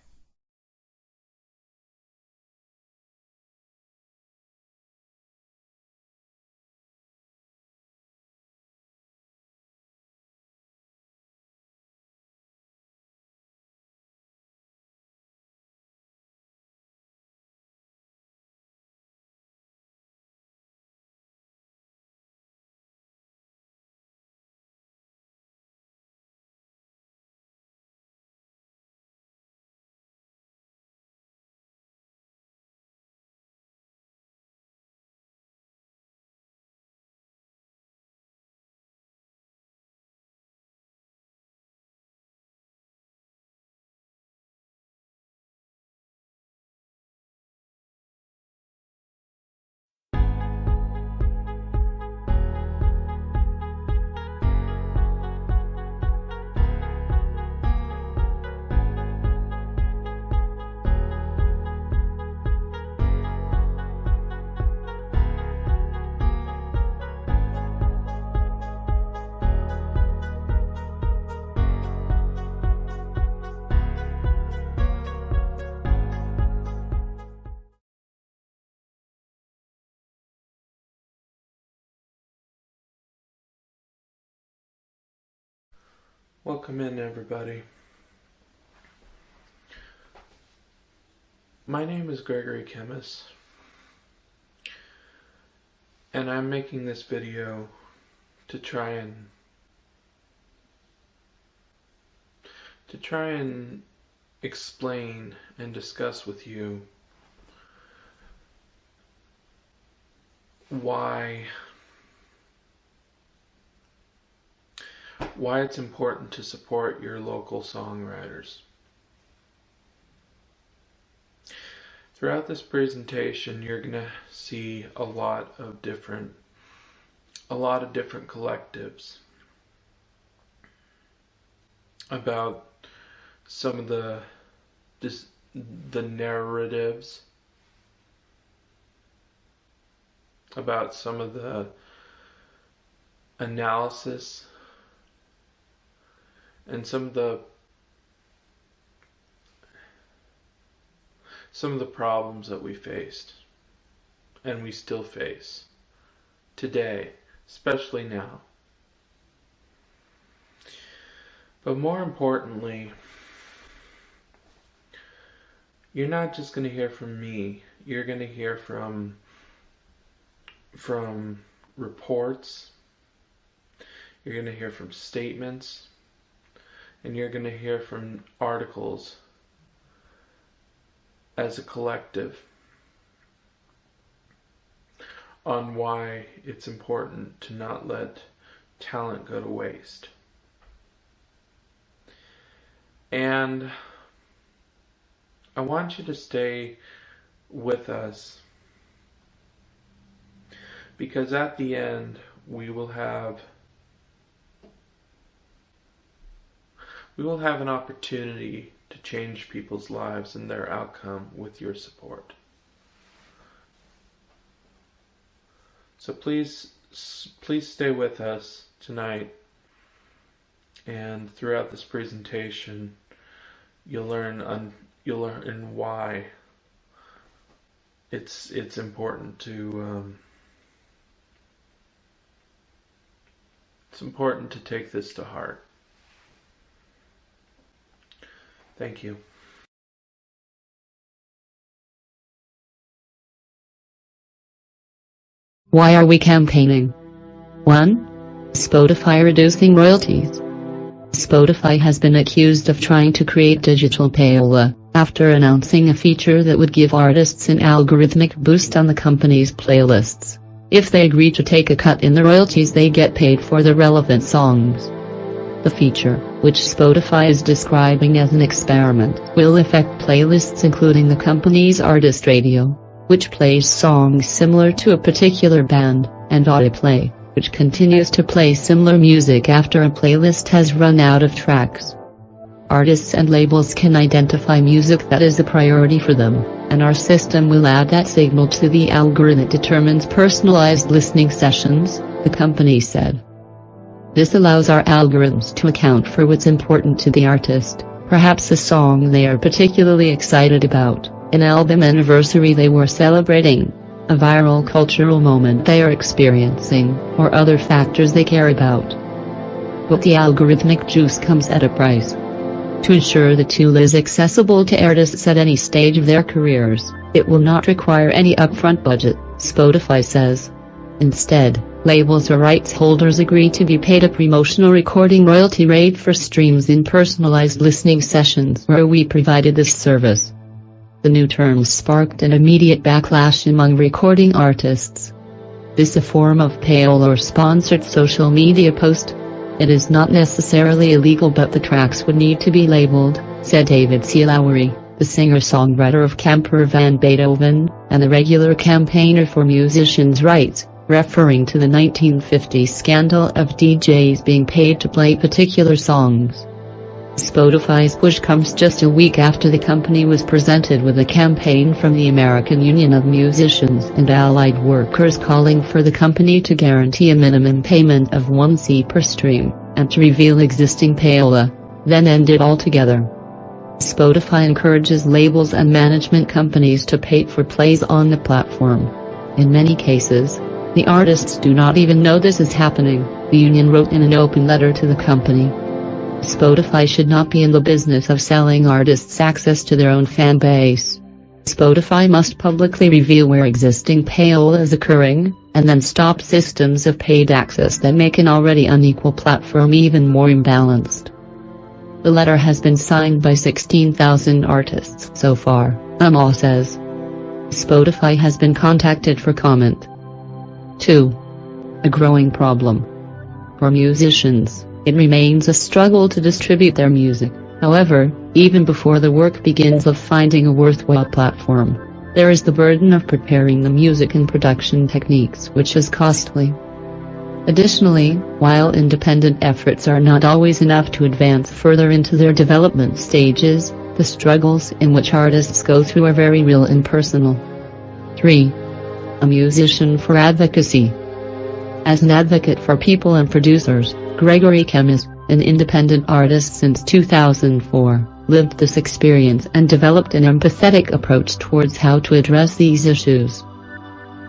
Welcome in, everybody. My name is Gregory Chemist, and I'm making this video to try and explain and discuss with you why it's important to support your local songwriters. Throughout this presentation, you're going to see a lot of different collectives about some of the narratives, about some of the analysis, and some of the problems that we faced and we still face today, especially now. But more importantly, you're not just going to hear from me. You're going to hear from reports. You're going to hear from statements. And you're going to hear from articles as a collective on why it's important to not let talent go to waste. And I want you to stay with us, because at the end we will have an opportunity to change people's lives and their outcome with your support. So please stay with us tonight, and throughout this presentation you'll learn why it's important to take this to heart. Thank you. Why are we campaigning? 1. Spotify reducing royalties. Spotify has been accused of trying to create digital payola, after announcing a feature that would give artists an algorithmic boost on the company's playlists. If they agree to take a cut in the royalties, they get paid for the relevant songs. The feature, which Spotify is describing as an experiment, will affect playlists including the company's artist radio, which plays songs similar to a particular band, and autoplay, which continues to play similar music after a playlist has run out of tracks. Artists and labels can identify music that is a priority for them, and our system will add that signal to the algorithm that determines personalized listening sessions, the company said. This allows our algorithms to account for what's important to the artist, perhaps a song they are particularly excited about, an album anniversary they were celebrating, a viral cultural moment they are experiencing, or other factors they care about. But the algorithmic juice comes at a price. To ensure the tool is accessible to artists at any stage of their careers, it will not require any upfront budget, Spotify says. Instead, labels or rights holders agree to be paid a promotional recording royalty rate for streams in personalized listening sessions where we provided this service. The new terms sparked an immediate backlash among recording artists. This is a form of payola or sponsored social media post. It is not necessarily illegal, but the tracks would need to be labeled, said David C. Lowery, the singer-songwriter of Camper Van Beethoven, and the regular campaigner for musicians' rights, referring to the 1950s scandal of DJs being paid to play particular songs. Spotify's push comes just a week after the company was presented with a campaign from the American Union of Musicians and Allied Workers calling for the company to guarantee a minimum payment of $1 per stream, and to reveal existing payola, then end it altogether. Spotify encourages labels and management companies to pay for plays on the platform. In many cases, the artists do not even know this is happening, the union wrote in an open letter to the company. Spotify should not be in the business of selling artists access to their own fan base. Spotify must publicly reveal where existing payola is occurring, and then stop systems of paid access that make an already unequal platform even more imbalanced. The letter has been signed by 16,000 artists so far, Amal says. Spotify has been contacted for comment. 2. A growing problem. For musicians, it remains a struggle to distribute their music, however, even before the work begins of finding a worthwhile platform. there is the burden of preparing the music and production techniques, which is costly. Additionally, while independent efforts are not always enough to advance further into their development stages, the struggles in which artists go through are very real and personal. 3. A musician for advocacy. As an advocate for people and producers, Gregory Kemmis, an independent artist since 2004, lived this experience and developed an empathetic approach towards how to address these issues.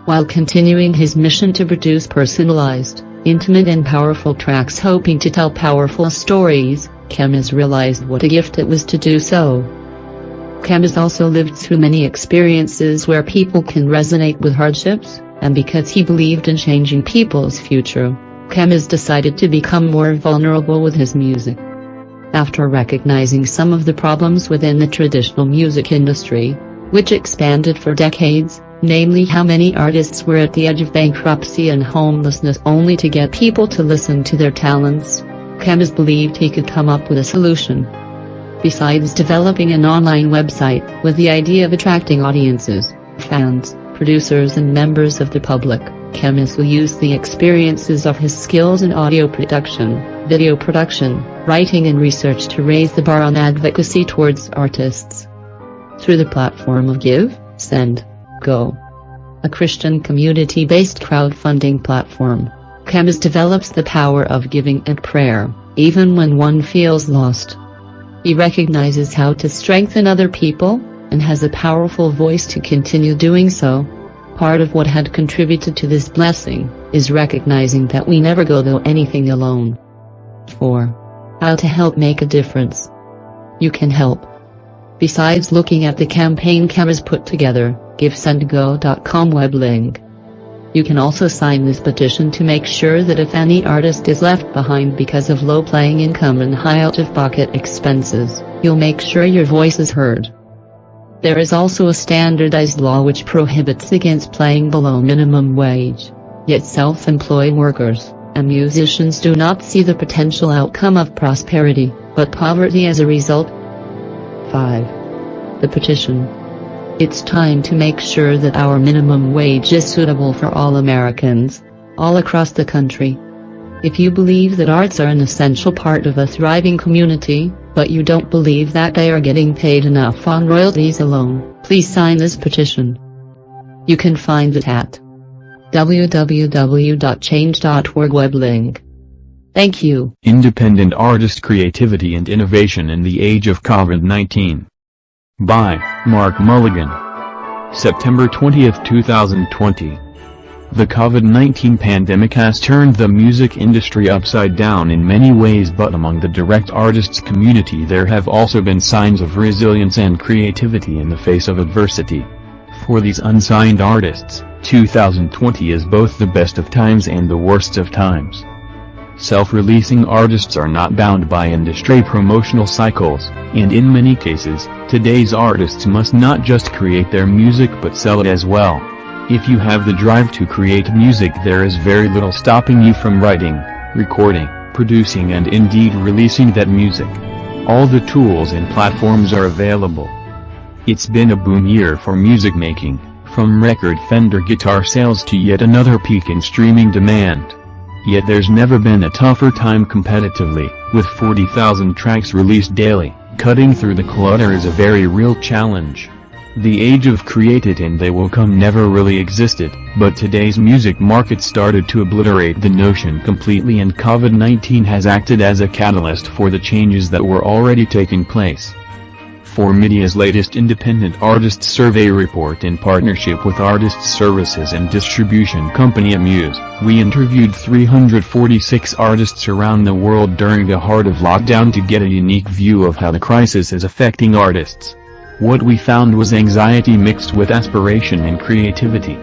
While continuing his mission to produce personalized, intimate and powerful tracks hoping to tell powerful stories, Kemmis realized what a gift it was to do so. Kemmis also lived through many experiences where people can resonate with hardships, and because he believed in changing people's future, Kemmis decided to become more vulnerable with his music. After recognizing some of the problems within the traditional music industry, which expanded for decades, namely how many artists were at the edge of bankruptcy and homelessness only to get people to listen to their talents, Kemmis believed he could come up with a solution. Besides developing an online website with the idea of attracting audiences, fans, producers and members of the public, Kemmis will use the experiences of his skills in audio production, video production, writing and research to raise the bar on advocacy towards artists. Through the platform of Give, Send, Go, a Christian community-based crowdfunding platform, Kemmis develops the power of giving and prayer, even when one feels lost. He recognizes how to strengthen other people, and has a powerful voice to continue doing so. Part of what had contributed to this blessing is recognizing that we never go through anything alone. 4. How to help make a difference. You can help. Besides looking at the campaign Kemmis put together, GiveSendGo.com web link. You can also sign this petition to make sure that if any artist is left behind because of low playing income and high out-of-pocket expenses, you'll make sure your voice is heard. There is also a standardized law which prohibits against playing below minimum wage. Yet self-employed workers and musicians do not see the potential outcome of prosperity, but poverty as a result. 5. The petition. It's time to make sure that our minimum wage is suitable for all Americans, all across the country. If you believe that arts are an essential part of a thriving community, but you don't believe that they are getting paid enough on royalties alone, please sign this petition. You can find it at www.change.org web link. Thank you. Independent Artist Creativity and Innovation in the Age of COVID-19. By Mark Mulligan. September 20, 2020. The COVID-19 pandemic has turned the music industry upside down in many ways, but among the direct artists community there have also been signs of resilience and creativity in the face of adversity. For these unsigned artists, 2020 is both the best of times and the worst of times. Self-releasing artists are not bound by industry promotional cycles, and in many cases, today's artists must not just create their music but sell it as well. If you have the drive to create music, there is very little stopping you from writing, recording, producing and indeed releasing that music. All the tools and platforms are available. It's been a boom year for music making, from record Fender guitar sales to yet another peak in streaming demand. Yet there's never been a tougher time competitively. With 40,000 tracks released daily, cutting through the clutter is a very real challenge. The age of create it and they will come never really existed, but today's music market started to obliterate the notion completely, and COVID-19 has acted as a catalyst for the changes that were already taking place. For Media's latest independent artist survey report in partnership with artist services and distribution company Amuse, we interviewed 346 artists around the world during the heart of lockdown to get a unique view of how the crisis is affecting artists. What we found was anxiety mixed with aspiration and creativity.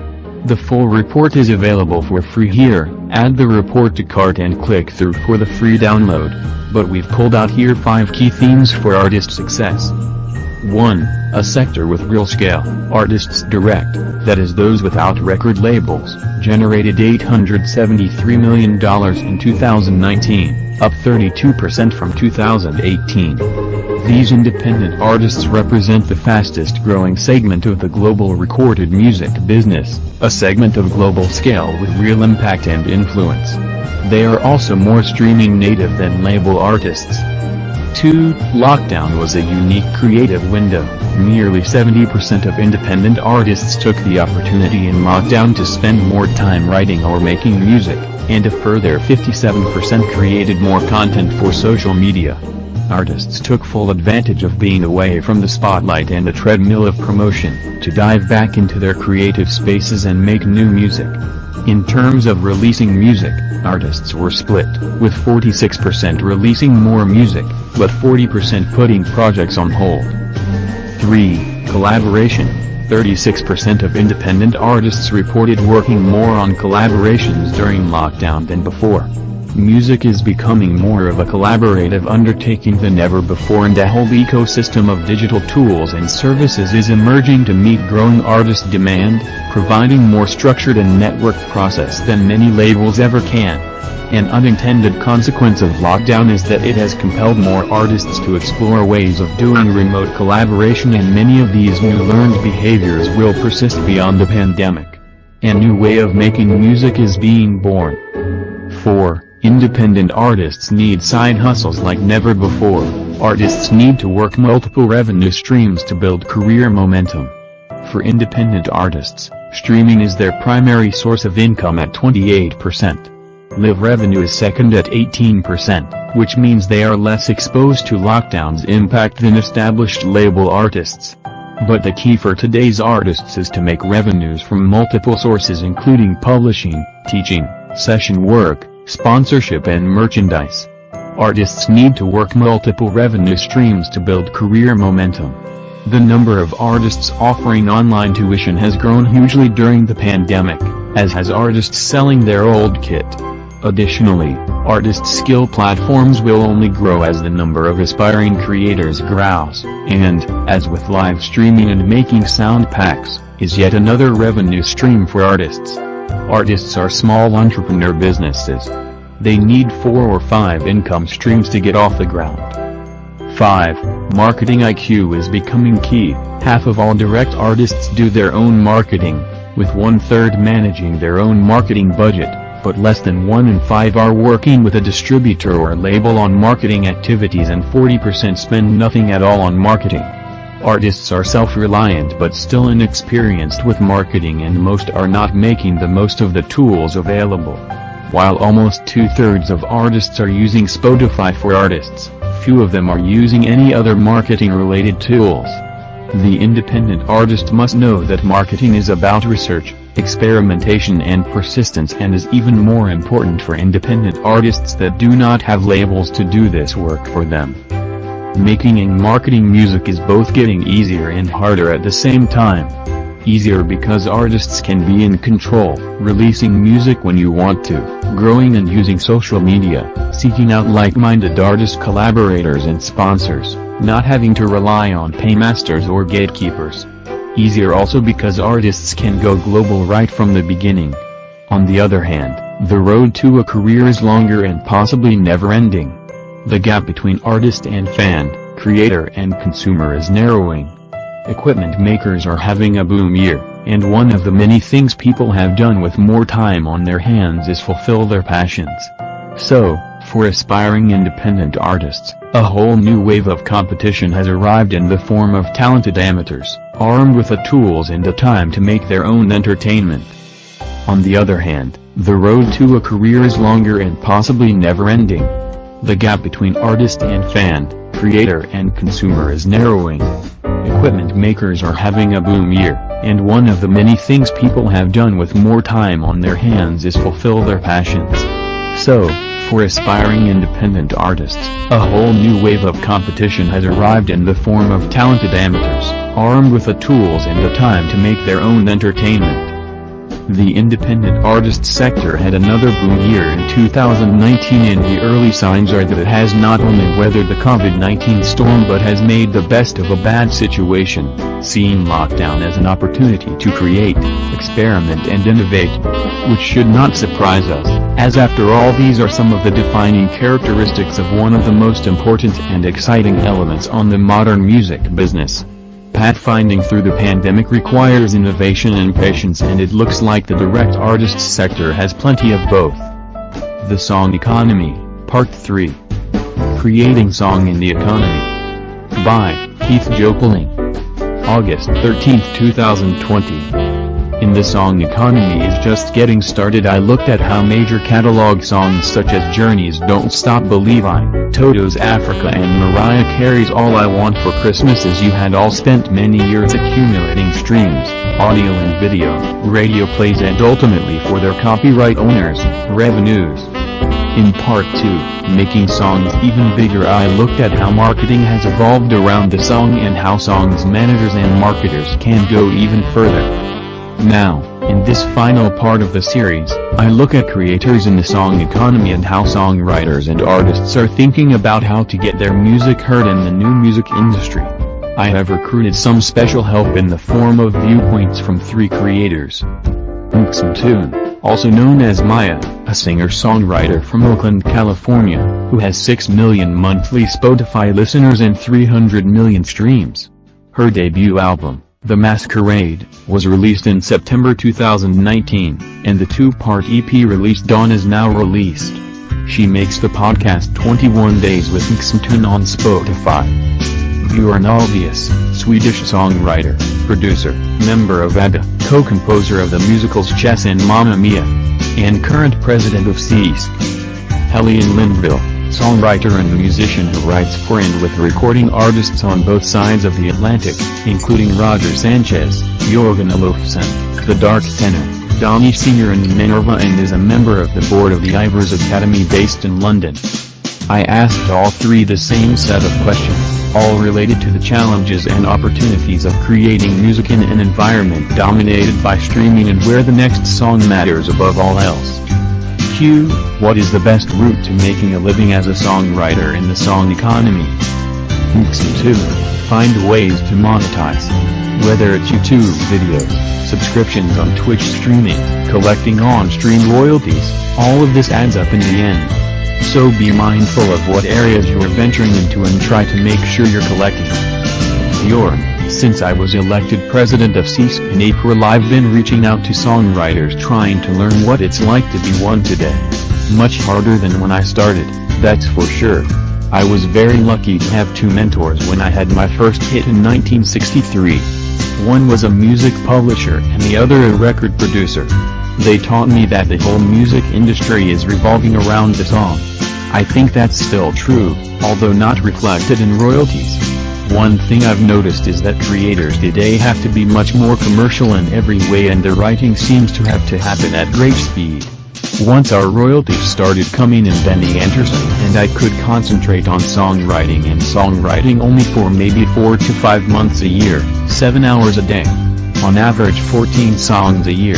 The full report is available for free here. Add the report to cart and click through for the free download. But we've pulled out here 5 key themes for artist success. 1. A sector with real scale. Artists direct, that is those without record labels, generated $873 million in 2019, up 32% from 2018. These independent artists represent the fastest growing segment of the global recorded music business, a segment of global scale with real impact and influence. They are also more streaming native than label artists. 2. Lockdown was a unique creative window. Nearly 70% of independent artists took the opportunity in lockdown to spend more time writing or making music, and a further 57% created more content for social media. Artists took full advantage of being away from the spotlight and the treadmill of promotion, to dive back into their creative spaces and make new music. In terms of releasing music, artists were split, with 46% releasing more music, but 40% putting projects on hold. 3. Collaboration. 36% of independent artists reported working more on collaborations during lockdown than before. Music is becoming more of a collaborative undertaking than ever before, and a whole ecosystem of digital tools and services is emerging to meet growing artist demand, providing more structured and networked process than many labels ever can. An unintended consequence of lockdown is that it has compelled more artists to explore ways of doing remote collaboration, and many of these new learned behaviors will persist beyond the pandemic. A new way of making music is being born. 4. Independent artists need side hustles like never before. Artists need to work multiple revenue streams to build career momentum. For independent artists, streaming is their primary source of income at 28%. Live revenue is second at 18%, which means they are less exposed to lockdown's impact than established label artists. But the key for today's artists is to make revenues from multiple sources, including publishing, teaching, session work, sponsorship and merchandise. Artists need to work multiple revenue streams to build career momentum. The number of artists offering online tuition has grown hugely during the pandemic, as has artists selling their old kit. Additionally, artist skill platforms will only grow as the number of aspiring creators grows, and, as with live streaming and making sound packs, is yet another revenue stream for artists. Artists are small entrepreneur businesses. They need 4 or 5 income streams to get off the ground. 5. Marketing IQ is becoming key. Half of all direct artists do their own marketing, with 1/3 managing their own marketing budget, but less than 1 in 5 are working with a distributor or label on marketing activities, and 40% spend nothing at all on marketing. Artists are self-reliant but still inexperienced with marketing, and most are not making the most of the tools available. While almost 2/3 of artists are using Spotify for Artists, few of them are using any other marketing-related tools. The independent artist must know that marketing is about research, experimentation and persistence, and is even more important for independent artists that do not have labels to do this work for them. Making and marketing music is both getting easier and harder at the same time. Easier because artists can be in control, releasing music when you want to, growing and using social media, seeking out like-minded artist collaborators and sponsors, not having to rely on paymasters or gatekeepers. Easier also because artists can go global right from the beginning. On the other hand, the road to a career is longer and possibly never-ending. The gap between artist and fan, creator and consumer is narrowing. Equipment makers are having a boom year, and one of the many things people have done with more time on their hands is fulfill their passions. So, for aspiring independent artists, a whole new wave of competition has arrived in the form of talented amateurs, armed with the tools and the time to make their own entertainment. On the other hand, the road to a career is longer and possibly never-ending. The gap between artist and fan, creator and consumer is narrowing. Equipment makers are having a boom year, and one of the many things people have done with more time on their hands is fulfill their passions. So, for aspiring independent artists, a whole new wave of competition has arrived in the form of talented amateurs, armed with the tools and the time to make their own entertainment. The independent artist sector had another boom year in 2019, and the early signs are that it has not only weathered the COVID-19 storm but has made the best of a bad situation, seeing lockdown as an opportunity to create, experiment and innovate. Which should not surprise us, as after all these are some of the defining characteristics of one of the most important and exciting elements on the modern music business. Pathfinding through the pandemic requires innovation and patience, and it looks like the direct artist sector has plenty of both. The Song Economy, Part 3. Creating Song in the Economy. By Keith Jopeling. August 13, 2020. In The Song Economy is just getting started. I looked at how major catalog songs such as Journey's Don't Stop Believin', Toto's Africa and Mariah Carey's All I Want for Christmas Is You had all spent many years accumulating streams, audio and video, radio plays and ultimately for their copyright owners, revenues. In Part 2, Making Songs Even Bigger, I looked at how marketing has evolved around the song and how songs managers and marketers can go even further. Now, in this final part of the series, I look at creators in the song economy and how songwriters and artists are thinking about how to get their music heard in the new music industry. I have recruited some special help in the form of viewpoints from 3 creators. Mxmtoon, also known as Maya, a singer-songwriter from Oakland, California, who has 6 million monthly Spotify listeners and 300 million streams. Her debut album, The Masquerade, was released in September 2019, and the 2-part EP released Dawn is now released. She makes the podcast 21 Days with Mxmtoon on Spotify. Björn Ulvaeus, Swedish songwriter, producer, member of ABBA, co-composer of the musicals Chess and Mamma Mia, and current president of CESC. Helene Lindvall, songwriter and musician who writes for and with recording artists on both sides of the Atlantic, including Roger Sanchez, Jörgen Olofsson, The Dark Tenor, Donny Senior and Minerva, and is a member of the board of the Ivors Academy based in London. I asked all 3 the same set of questions, all related to the challenges and opportunities of creating music in an environment dominated by streaming and where the next song matters above all else. Q. What is the best route to making a living as a songwriter in the song economy? Mxmtoon. Find ways to monetize. Whether it's YouTube videos, subscriptions on Twitch streaming, collecting on-stream royalties, all of this adds up in the end. So be mindful of what areas you're venturing into and try to make sure you're collecting. Björn. Since I was elected president of CESC in April, I've been reaching out to songwriters trying to learn what it's like to be one today. Much harder than when I started, that's for sure. I was very lucky to have 2 mentors when I had my first hit in 1963. One was a music publisher and the other a record producer. They taught me that the whole music industry is revolving around the song. I think that's still true, although not reflected in royalties. One thing I've noticed is that creators today have to be much more commercial in every way, and the writing seems to have to happen at great speed. Once our royalties started coming in, then the Anderson and I could concentrate on songwriting and songwriting only for maybe 4 to 5 months a year, 7 hours a day. On average 14 songs a year.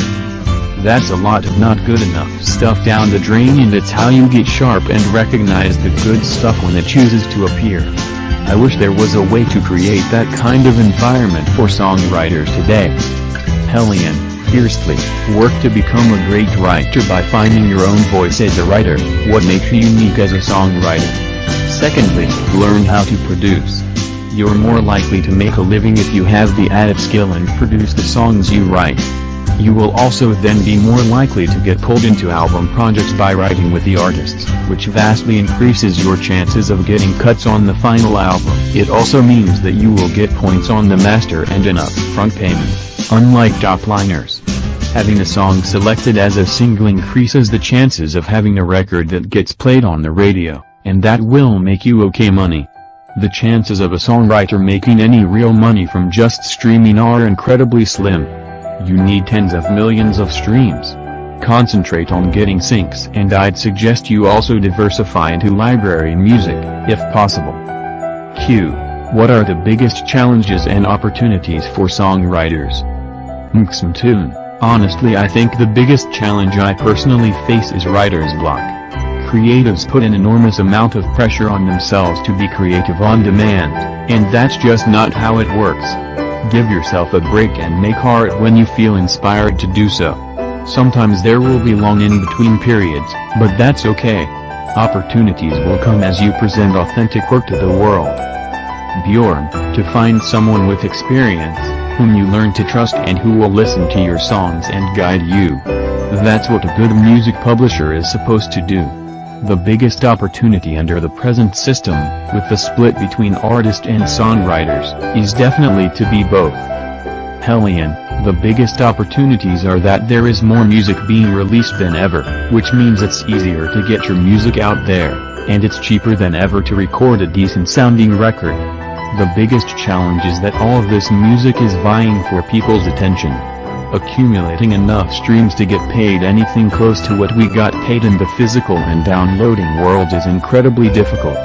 That's a lot of not good enough stuff down the drain, and it's how you get sharp and recognize the good stuff when it chooses to appear. I wish there was a way to create that kind of environment for songwriters today. Helene, fiercely, work to become a great writer by finding your own voice as a writer, what makes you unique as a songwriter. Secondly, learn how to produce. You're more likely to make a living if you have the added skill and produce the songs you write. You will also then be more likely to get pulled into album projects by writing with the artists, which vastly increases your chances of getting cuts on the final album. It also means that you will get points on the master and an upfront payment, unlike topliners. Having a song selected as a single increases the chances of having a record that gets played on the radio, and that will make you okay money. The chances of a songwriter making any real money from just streaming are incredibly slim. You need tens of millions of streams. Concentrate on getting syncs, and I'd suggest you also diversify into library music, if possible. Q. What are the biggest challenges and opportunities for songwriters? Mxmtoon. Honestly, I think the biggest challenge I personally face is writer's block. Creatives put an enormous amount of pressure on themselves to be creative on demand, and that's just not how it works. Give yourself a break and make art when you feel inspired to do so. Sometimes there will be long in-between periods, but that's okay. Opportunities will come as you present authentic work to the world. Bjorn, to find someone with experience, whom you learn to trust and who will listen to your songs and guide you. That's what a good music publisher is supposed to do. The biggest opportunity under the present system, with the split between artists and songwriters, is definitely to be both. Hellion, the biggest opportunities are that there is more music being released than ever, which means it's easier to get your music out there, and it's cheaper than ever to record a decent sounding record. The biggest challenge is that all of this music is vying for people's attention. Accumulating enough streams to get paid anything close to what we got paid in the physical and downloading world is incredibly difficult.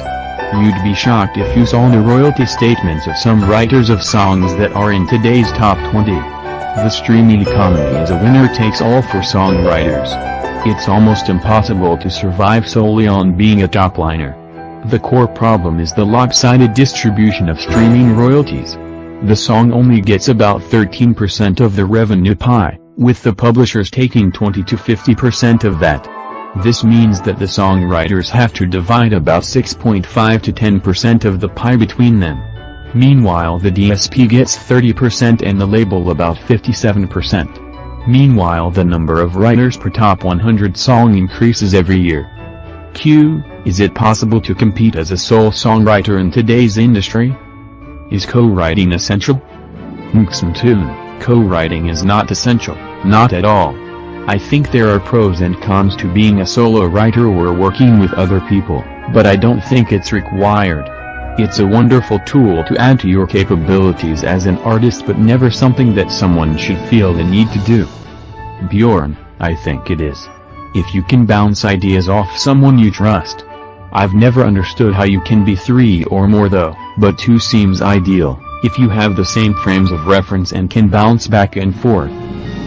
You'd be shocked if you saw the royalty statements of some writers of songs that are in today's top 20. The streaming economy is a winner-takes-all for songwriters. It's almost impossible to survive solely on being a top-liner. The core problem is the lopsided distribution of streaming royalties. The song only gets about 13% of the revenue pie, with the publishers taking 20 to 50% of that. This means that the songwriters have to divide about 6.5 to 10% of the pie between them. Meanwhile, the DSP gets 30% and the label about 57%. Meanwhile, the number of writers per top 100 song increases every year. Q, is it possible to compete as a sole songwriter in today's industry? Is co-writing essential? Mxmtoon, co-writing is not essential, not at all. I think there are pros and cons to being a solo writer or working with other people, but I don't think it's required. It's a wonderful tool to add to your capabilities as an artist, but never something that someone should feel the need to do. Bjorn, I think it is. If you can bounce ideas off someone you trust. I've never understood how you can be 3 or more though, but 2 seems ideal, if you have the same frames of reference and can bounce back and forth.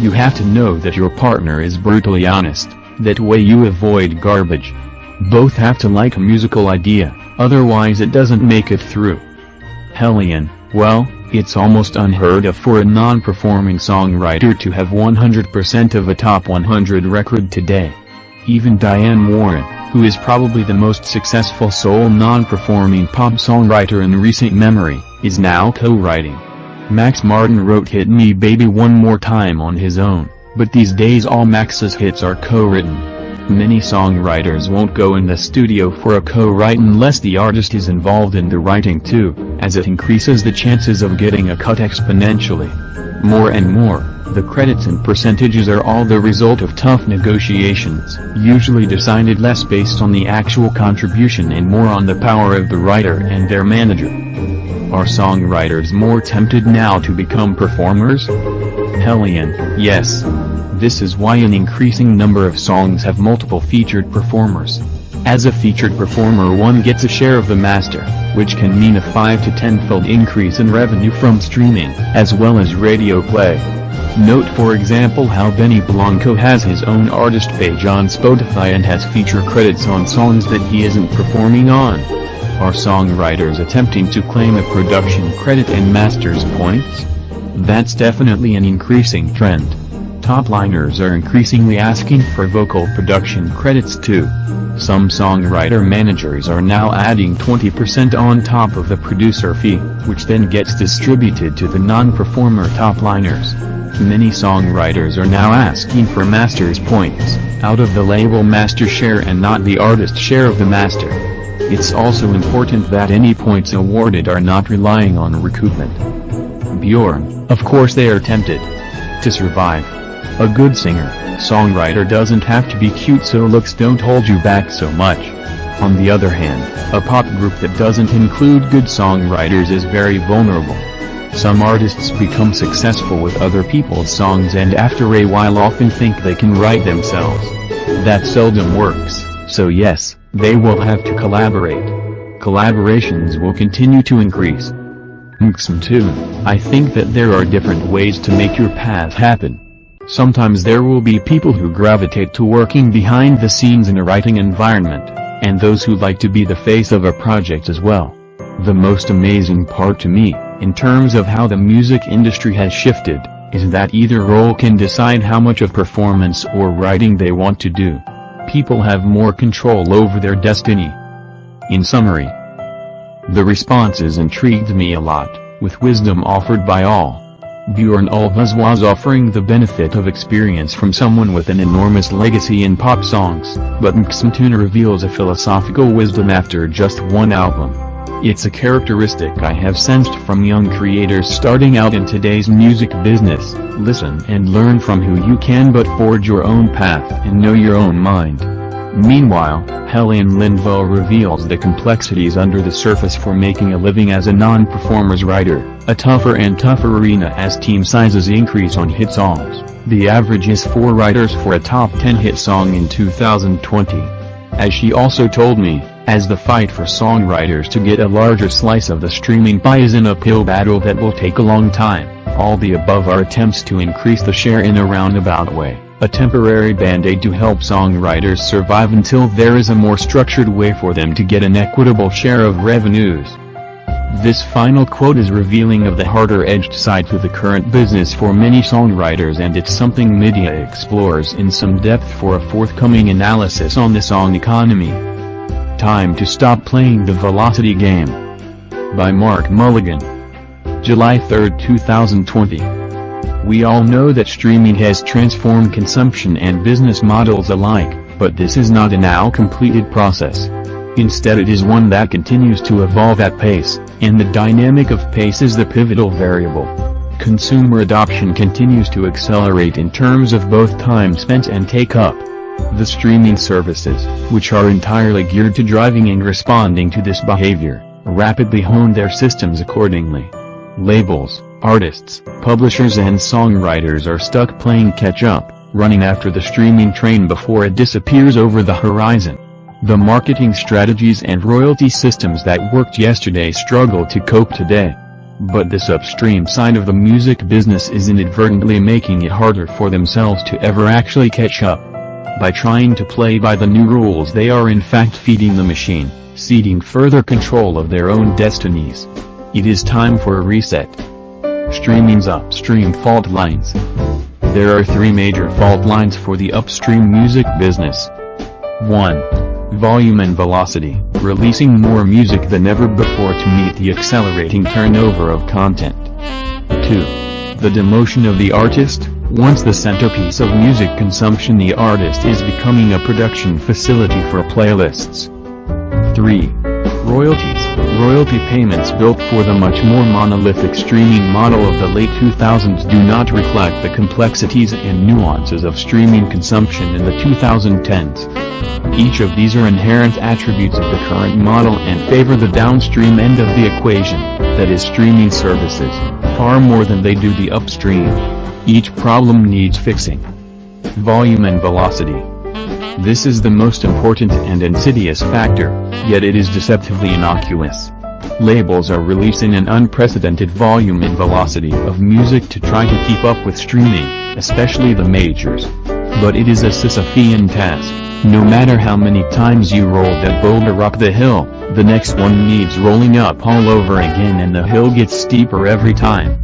You have to know that your partner is brutally honest, that way you avoid garbage. Both have to like a musical idea, otherwise it doesn't make it through. Hellion, well, it's almost unheard of for a non-performing songwriter to have 100% of a top 100 record today. Even Diane Warren, who is probably the most successful sole non-performing pop songwriter in recent memory, is now co-writing. Max Martin wrote Hit Me Baby One More Time on his own, but these days all Max's hits are co-written. Many songwriters won't go in the studio for a co-write unless the artist is involved in the writing too, as it increases the chances of getting a cut exponentially. More and more, the credits and percentages are all the result of tough negotiations, usually decided less based on the actual contribution and more on the power of the writer and their manager. Are songwriters more tempted now to become performers? Hellion, yes. This is why an increasing number of songs have multiple featured performers. As a featured performer, one gets a share of the master, which can mean a 5 to 10-fold increase in revenue from streaming, as well as radio play. Note for example how Benny Blanco has his own artist page on Spotify and has feature credits on songs that he isn't performing on. Are songwriters attempting to claim a production credit and master's points? That's definitely an increasing trend. Top-liners are increasingly asking for vocal production credits too. Some songwriter managers are now adding 20% on top of the producer fee, which then gets distributed to the non-performer top-liners. Many songwriters are now asking for master's points, out of the label master share and not the artist share of the master. It's also important that any points awarded are not relying on recoupment. Bjorn, of course they are tempted to survive. A good singer, songwriter doesn't have to be cute, so looks don't hold you back so much. On the other hand, a pop group that doesn't include good songwriters is very vulnerable. Some artists become successful with other people's songs and after a while often think they can write themselves. That seldom works, so yes, they will have to collaborate. Collaborations will continue to increase. Mxmtoon, I think that there are different ways to make your path happen. Sometimes there will be people who gravitate to working behind the scenes in a writing environment, and those who like to be the face of a project as well. The most amazing part to me, in terms of how the music industry has shifted, is that either role can decide how much of performance or writing they want to do. People have more control over their destiny. In summary, the responses intrigued me a lot, with wisdom offered by all. Bjorn Ulvaeus was offering the benefit of experience from someone with an enormous legacy in pop songs, but Mxmtoon reveals a philosophical wisdom after just one album. It's a characteristic I have sensed from young creators starting out in today's music business: listen and learn from who you can, but forge your own path and know your own mind. Meanwhile, Helene Lindvall reveals the complexities under the surface for making a living as a non-performers writer, a tougher and tougher arena as team sizes increase on hit songs. The average is 4 writers for a top 10 hit song in 2020. As she also told me, as the fight for songwriters to get a larger slice of the streaming pie is an uphill battle that will take a long time, all the above are attempts to increase the share in a roundabout way, a temporary band-aid to help songwriters survive until there is a more structured way for them to get an equitable share of revenues. This final quote is revealing of the harder-edged side to the current business for many songwriters, and it's something media explores in some depth for a forthcoming analysis on the song economy. Time to Stop Playing the Velocity Game. By Mark Mulligan. July 3, 2020. We all know that streaming has transformed consumption and business models alike, but this is not a now completed process. Instead, it is one that continues to evolve at pace, and the dynamic of pace is the pivotal variable. Consumer adoption continues to accelerate in terms of both time spent and take-up. The streaming services, which are entirely geared to driving and responding to this behavior, rapidly hone their systems accordingly. Labels, artists, publishers and songwriters are stuck playing catch-up, running after the streaming train before it disappears over the horizon. The marketing strategies and royalty systems that worked yesterday struggle to cope today. But this upstream side of the music business is inadvertently making it harder for themselves to ever actually catch up. By trying to play by the new rules, they are in fact feeding the machine, ceding further control of their own destinies. It is time for a reset. Streaming's upstream fault lines. There are 3 major fault lines for the upstream music business. 1. Volume and velocity, releasing more music than ever before to meet the accelerating turnover of content. 2. The demotion of the artist. Once the centerpiece of music consumption, the artist is becoming a production facility for playlists. 3. Royalties. Royalty payments built for the much more monolithic streaming model of the late 2000s do not reflect the complexities and nuances of streaming consumption in the 2010s. Each of these are inherent attributes of the current model and favor the downstream end of the equation, that is streaming services, far more than they do the upstream. Each problem needs fixing. Volume and velocity. This is the most important and insidious factor, yet it is deceptively innocuous. Labels are releasing an unprecedented volume and velocity of music to try to keep up with streaming, especially the majors. But it is a Sisyphean task. No matter how many times you roll that boulder up the hill, the next one needs rolling up all over again, and the hill gets steeper every time.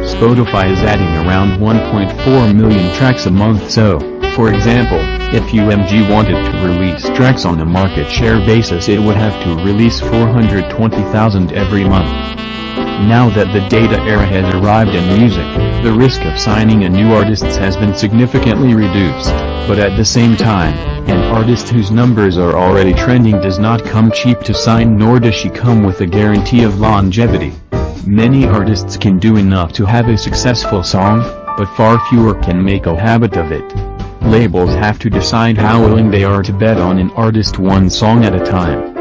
Spotify is adding around 1.4 million tracks a month, so, for example, if UMG wanted to release tracks on a market share basis, it would have to release 420,000 every month. Now that the data era has arrived in music, the risk of signing a new artist has been significantly reduced, but at the same time, an artist whose numbers are already trending does not come cheap to sign, nor does she come with a guarantee of longevity. Many artists can do enough to have a successful song, but far fewer can make a habit of it. Labels have to decide how willing they are to bet on an artist one song at a time.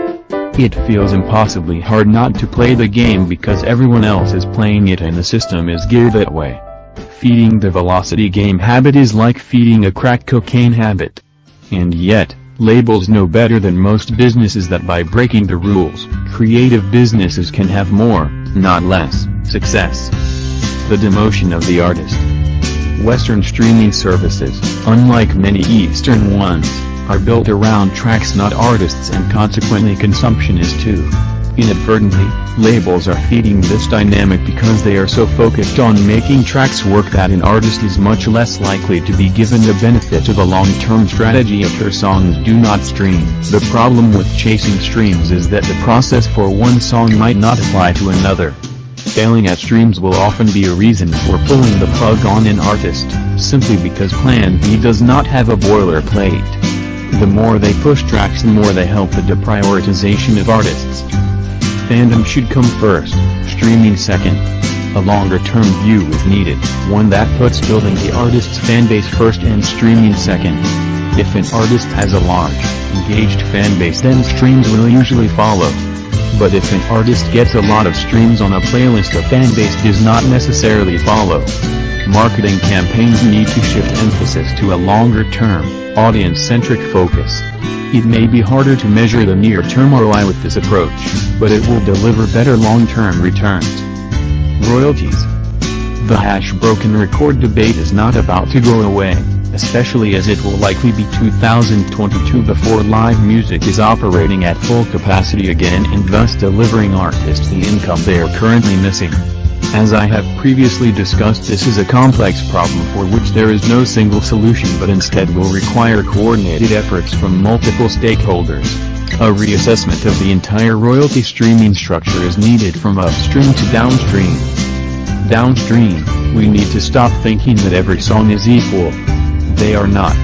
It feels impossibly hard not to play the game because everyone else is playing it and the system is geared that way. Feeding the velocity game habit is like feeding a crack cocaine habit. And yet, labels know better than most businesses that by breaking the rules, creative businesses can have more, not less, success. The demotion of the artist. Western streaming services, unlike many Eastern ones, are built around tracks not artists, and consequently consumption is too. Inadvertently, labels are feeding this dynamic because they are so focused on making tracks work that an artist is much less likely to be given the benefit of a long-term strategy if her songs do not stream. The problem with chasing streams is that the process for one song might not apply to another. Failing at streams will often be a reason for pulling the plug on an artist, simply because Plan B does not have a boilerplate. The more they push tracks, the more they help the deprioritization of artists. Fandom should come first, streaming second. A longer-term view is needed, one that puts building the artist's fanbase first and streaming second. If an artist has a large, engaged fanbase, then streams will usually follow. But if an artist gets a lot of streams on a playlist, the fanbase does not necessarily follow. Marketing campaigns need to shift emphasis to a longer-term, audience-centric focus. It may be harder to measure the near-term ROI with this approach, but it will deliver better long-term returns. Royalties. The broken record debate is not about to go away, especially as it will likely be 2022 before live music is operating at full capacity again and thus delivering artists the income they are currently missing. As I have previously discussed, this is a complex problem for which there is no single solution, but instead will require coordinated efforts from multiple stakeholders. A reassessment of the entire royalty streaming structure is needed from upstream to downstream. Downstream, we need to stop thinking that every song is equal. They are not.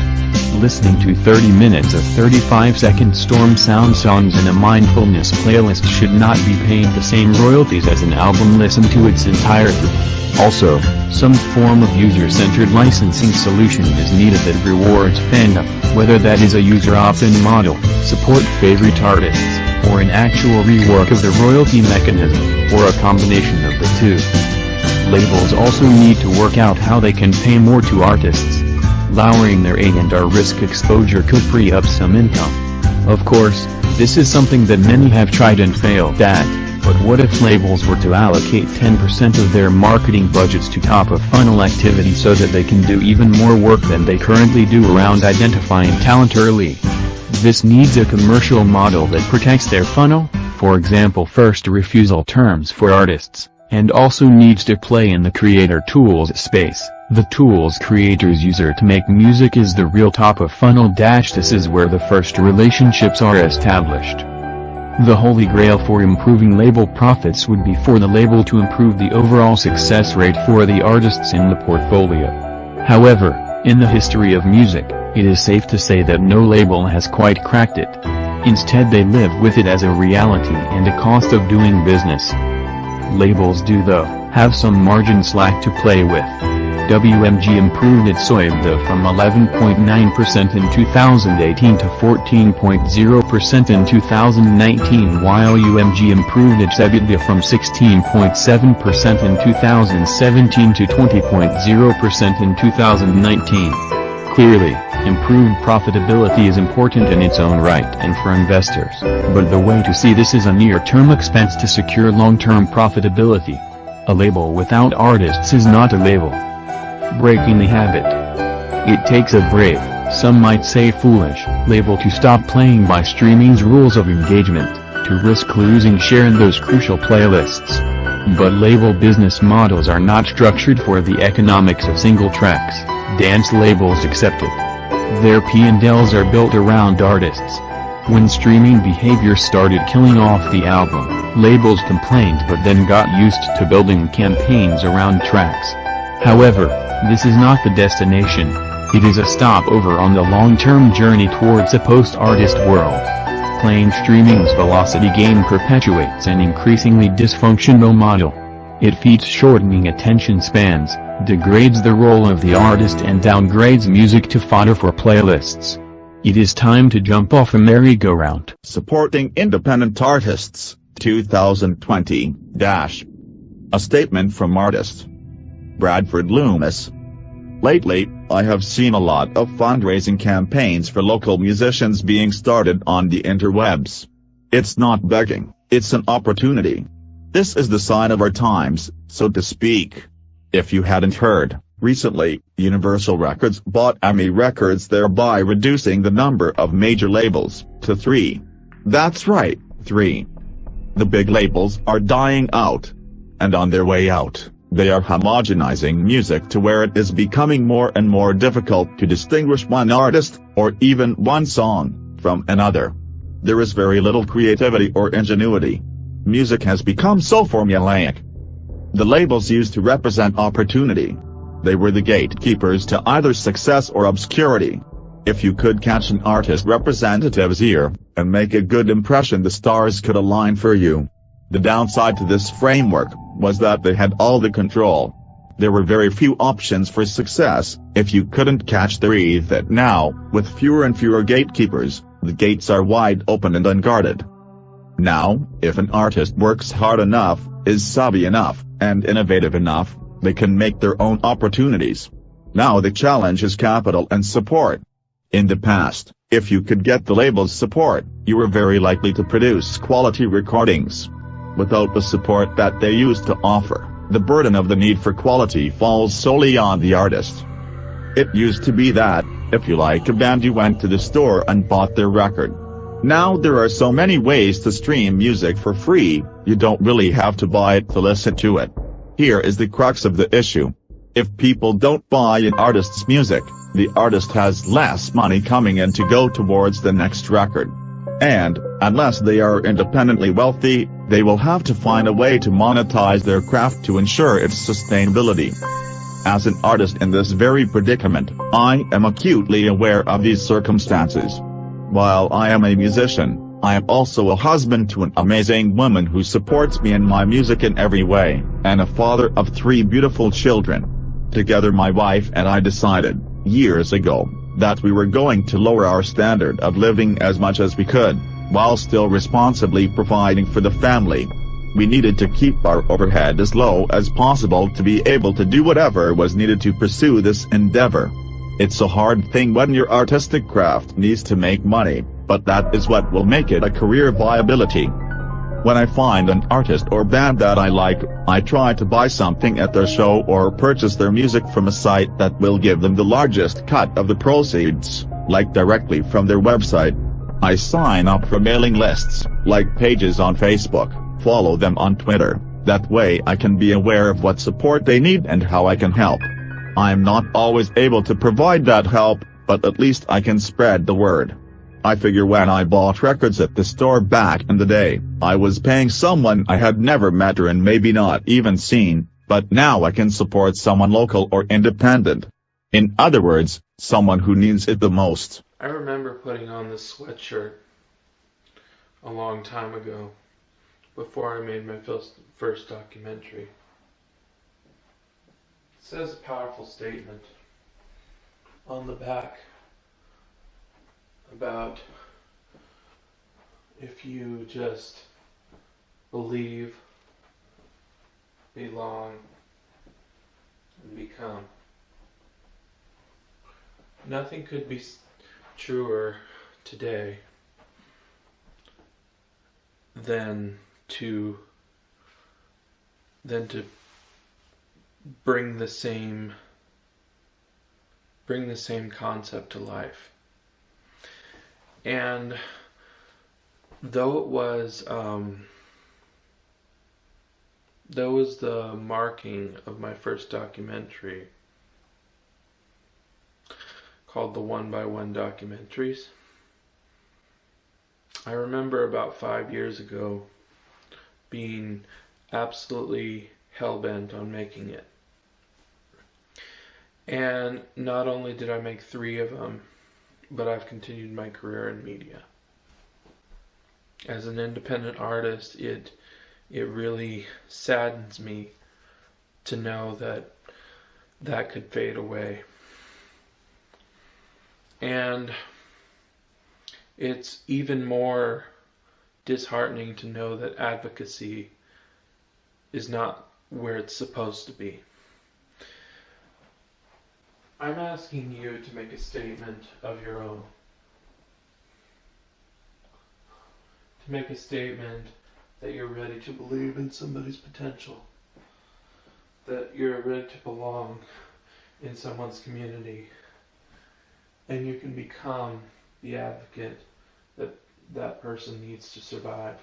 Listening to 30 minutes of 35-second storm sound songs in a mindfulness playlist should not be paid the same royalties as an album listened to its entirety. Also, some form of user-centered licensing solution is needed that rewards fandom, whether that is a user opt-in model, support favorite artists, or an actual rework of the royalty mechanism, or a combination of the two. Labels also need to work out how they can pay more to artists. Lowering their A&R risk exposure could free up some income. Of course, this is something that many have tried and failed at, but what if labels were to allocate 10% of their marketing budgets to top-of-funnel activity so that they can do even more work than they currently do around identifying talent early? This needs a commercial model that protects their funnel, for example first refusal terms for artists, and also needs to play in the creator tools space. The tools creators use to make music is the real top of funnel. This is where the first relationships are established. The holy grail for improving label profits would be for the label to improve the overall success rate for the artists in the portfolio. However, in the history of music, it is safe to say that no label has quite cracked it. Instead they live with it as a reality and a cost of doing business. Labels do though, have some margin slack to play with. WMG improved its OIBDA from 11.9% in 2018 to 14.0% in 2019, while UMG improved its EBITDA from 16.7% in 2017 to 20.0% in 2019. Clearly, improved profitability is important in its own right and for investors, but the way to see this is a near-term expense to secure long-term profitability. A label without artists is not a label. Breaking the habit. It takes a brave, some might say foolish, label to stop playing by streaming's rules of engagement, to risk losing share in those crucial playlists. But label business models are not structured for the economics of single tracks, dance labels accepted. Their P&Ls are built around artists. When streaming behavior started killing off the album, labels complained but then got used to building campaigns around tracks. However, this is not the destination, it is a stopover on the long-term journey towards a post-artist world. Plain streaming's velocity gain perpetuates an increasingly dysfunctional model. It feeds shortening attention spans, degrades the role of the artist and downgrades music to fodder for playlists. It is time to jump off a merry-go-round. Supporting independent artists, 2020. A statement from artist Bradford Loomis. Lately, I have seen a lot of fundraising campaigns for local musicians being started on the interwebs. It's not begging, it's an opportunity. This is the sign of our times, so to speak. If you hadn't heard, Recently, Universal Records bought EMI Records, thereby reducing the number of major labels to 3. That's right, 3. The big labels are dying out. And on their way out, they are homogenizing music to where it is becoming more and more difficult to distinguish one artist, or even one song, from another. There is very little creativity or ingenuity. Music has become so formulaic. The labels used to represent opportunity. They were the gatekeepers to either success or obscurity. If you could catch an artist representative's ear, and make a good impression, the stars could align for you. The downside to this framework was that they had all the control. There were very few options for success if you couldn't catch the wreath. That now, with fewer and fewer gatekeepers, the gates are wide open and unguarded. Now, if an artist works hard enough, is savvy enough, and innovative enough, they can make their own opportunities. Now the challenge is capital and support. In the past, if you could get the label's support, you were very likely to produce quality recordings. Without the support that they used to offer, the burden of the need for quality falls solely on the artist. It used to be that, if you like a band, you went to the store and bought their record. Now there are so many ways to stream music for free, you don't really have to buy it to listen to it. Here is the crux of the issue. If people don't buy an artist's music, the artist has less money coming in to go towards the next record. And, unless they are independently wealthy, they will have to find a way to monetize their craft to ensure its sustainability. As an artist in this very predicament, I am acutely aware of these circumstances. While I am a musician, I am also a husband to an amazing woman who supports me and my music in every way, and a father of 3 beautiful children. Together my wife and I decided, years ago, that we were going to lower our standard of living as much as we could, while still responsibly providing for the family. We needed to keep our overhead as low as possible to be able to do whatever was needed to pursue this endeavor. It's a hard thing when your artistic craft needs to make money, but that is what will make it a career viability. When I find an artist or band that I like, I try to buy something at their show or purchase their music from a site that will give them the largest cut of the proceeds, like directly from their website. I sign up for mailing lists, like pages on Facebook, follow them on Twitter, that way I can be aware of what support they need and how I can help. I'm not always able to provide that help, but at least I can spread the word. I figure when I bought records at the store back in the day, I was paying someone I had never met or and maybe not even seen, but now I can support someone local or independent. In other words, someone who needs it the most. I remember putting on this sweatshirt a long time ago, before I made my first documentary. It says a powerful statement on the back about if you just believe, belong, and become. Nothing could be truer today than to bring the same concept to life. And though it was the marking of my first documentary called the One by One Documentaries, I remember about 5 years ago being absolutely hell-bent on making it. And not only did I make 3 of them, but I've continued my career in media. As an independent artist, it really saddens me to know that could fade away. And it's even more disheartening to know that advocacy is not where it's supposed to be. I'm asking you to make a statement of your own. To make a statement that you're ready to believe in somebody's potential. That you're ready to belong in someone's community, and you can become the advocate that that person needs to survive.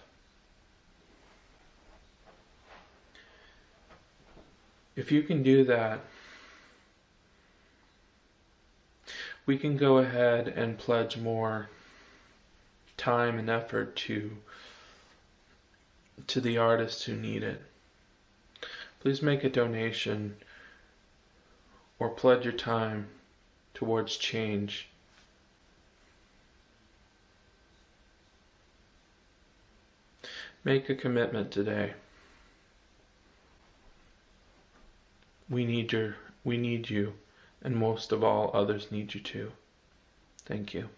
If you can do that, we can go ahead and pledge more time and effort to the artists who need it. Please make a donation or pledge your time towards change. Make a commitment today. We need you, and most of all, others need you too. Thank you.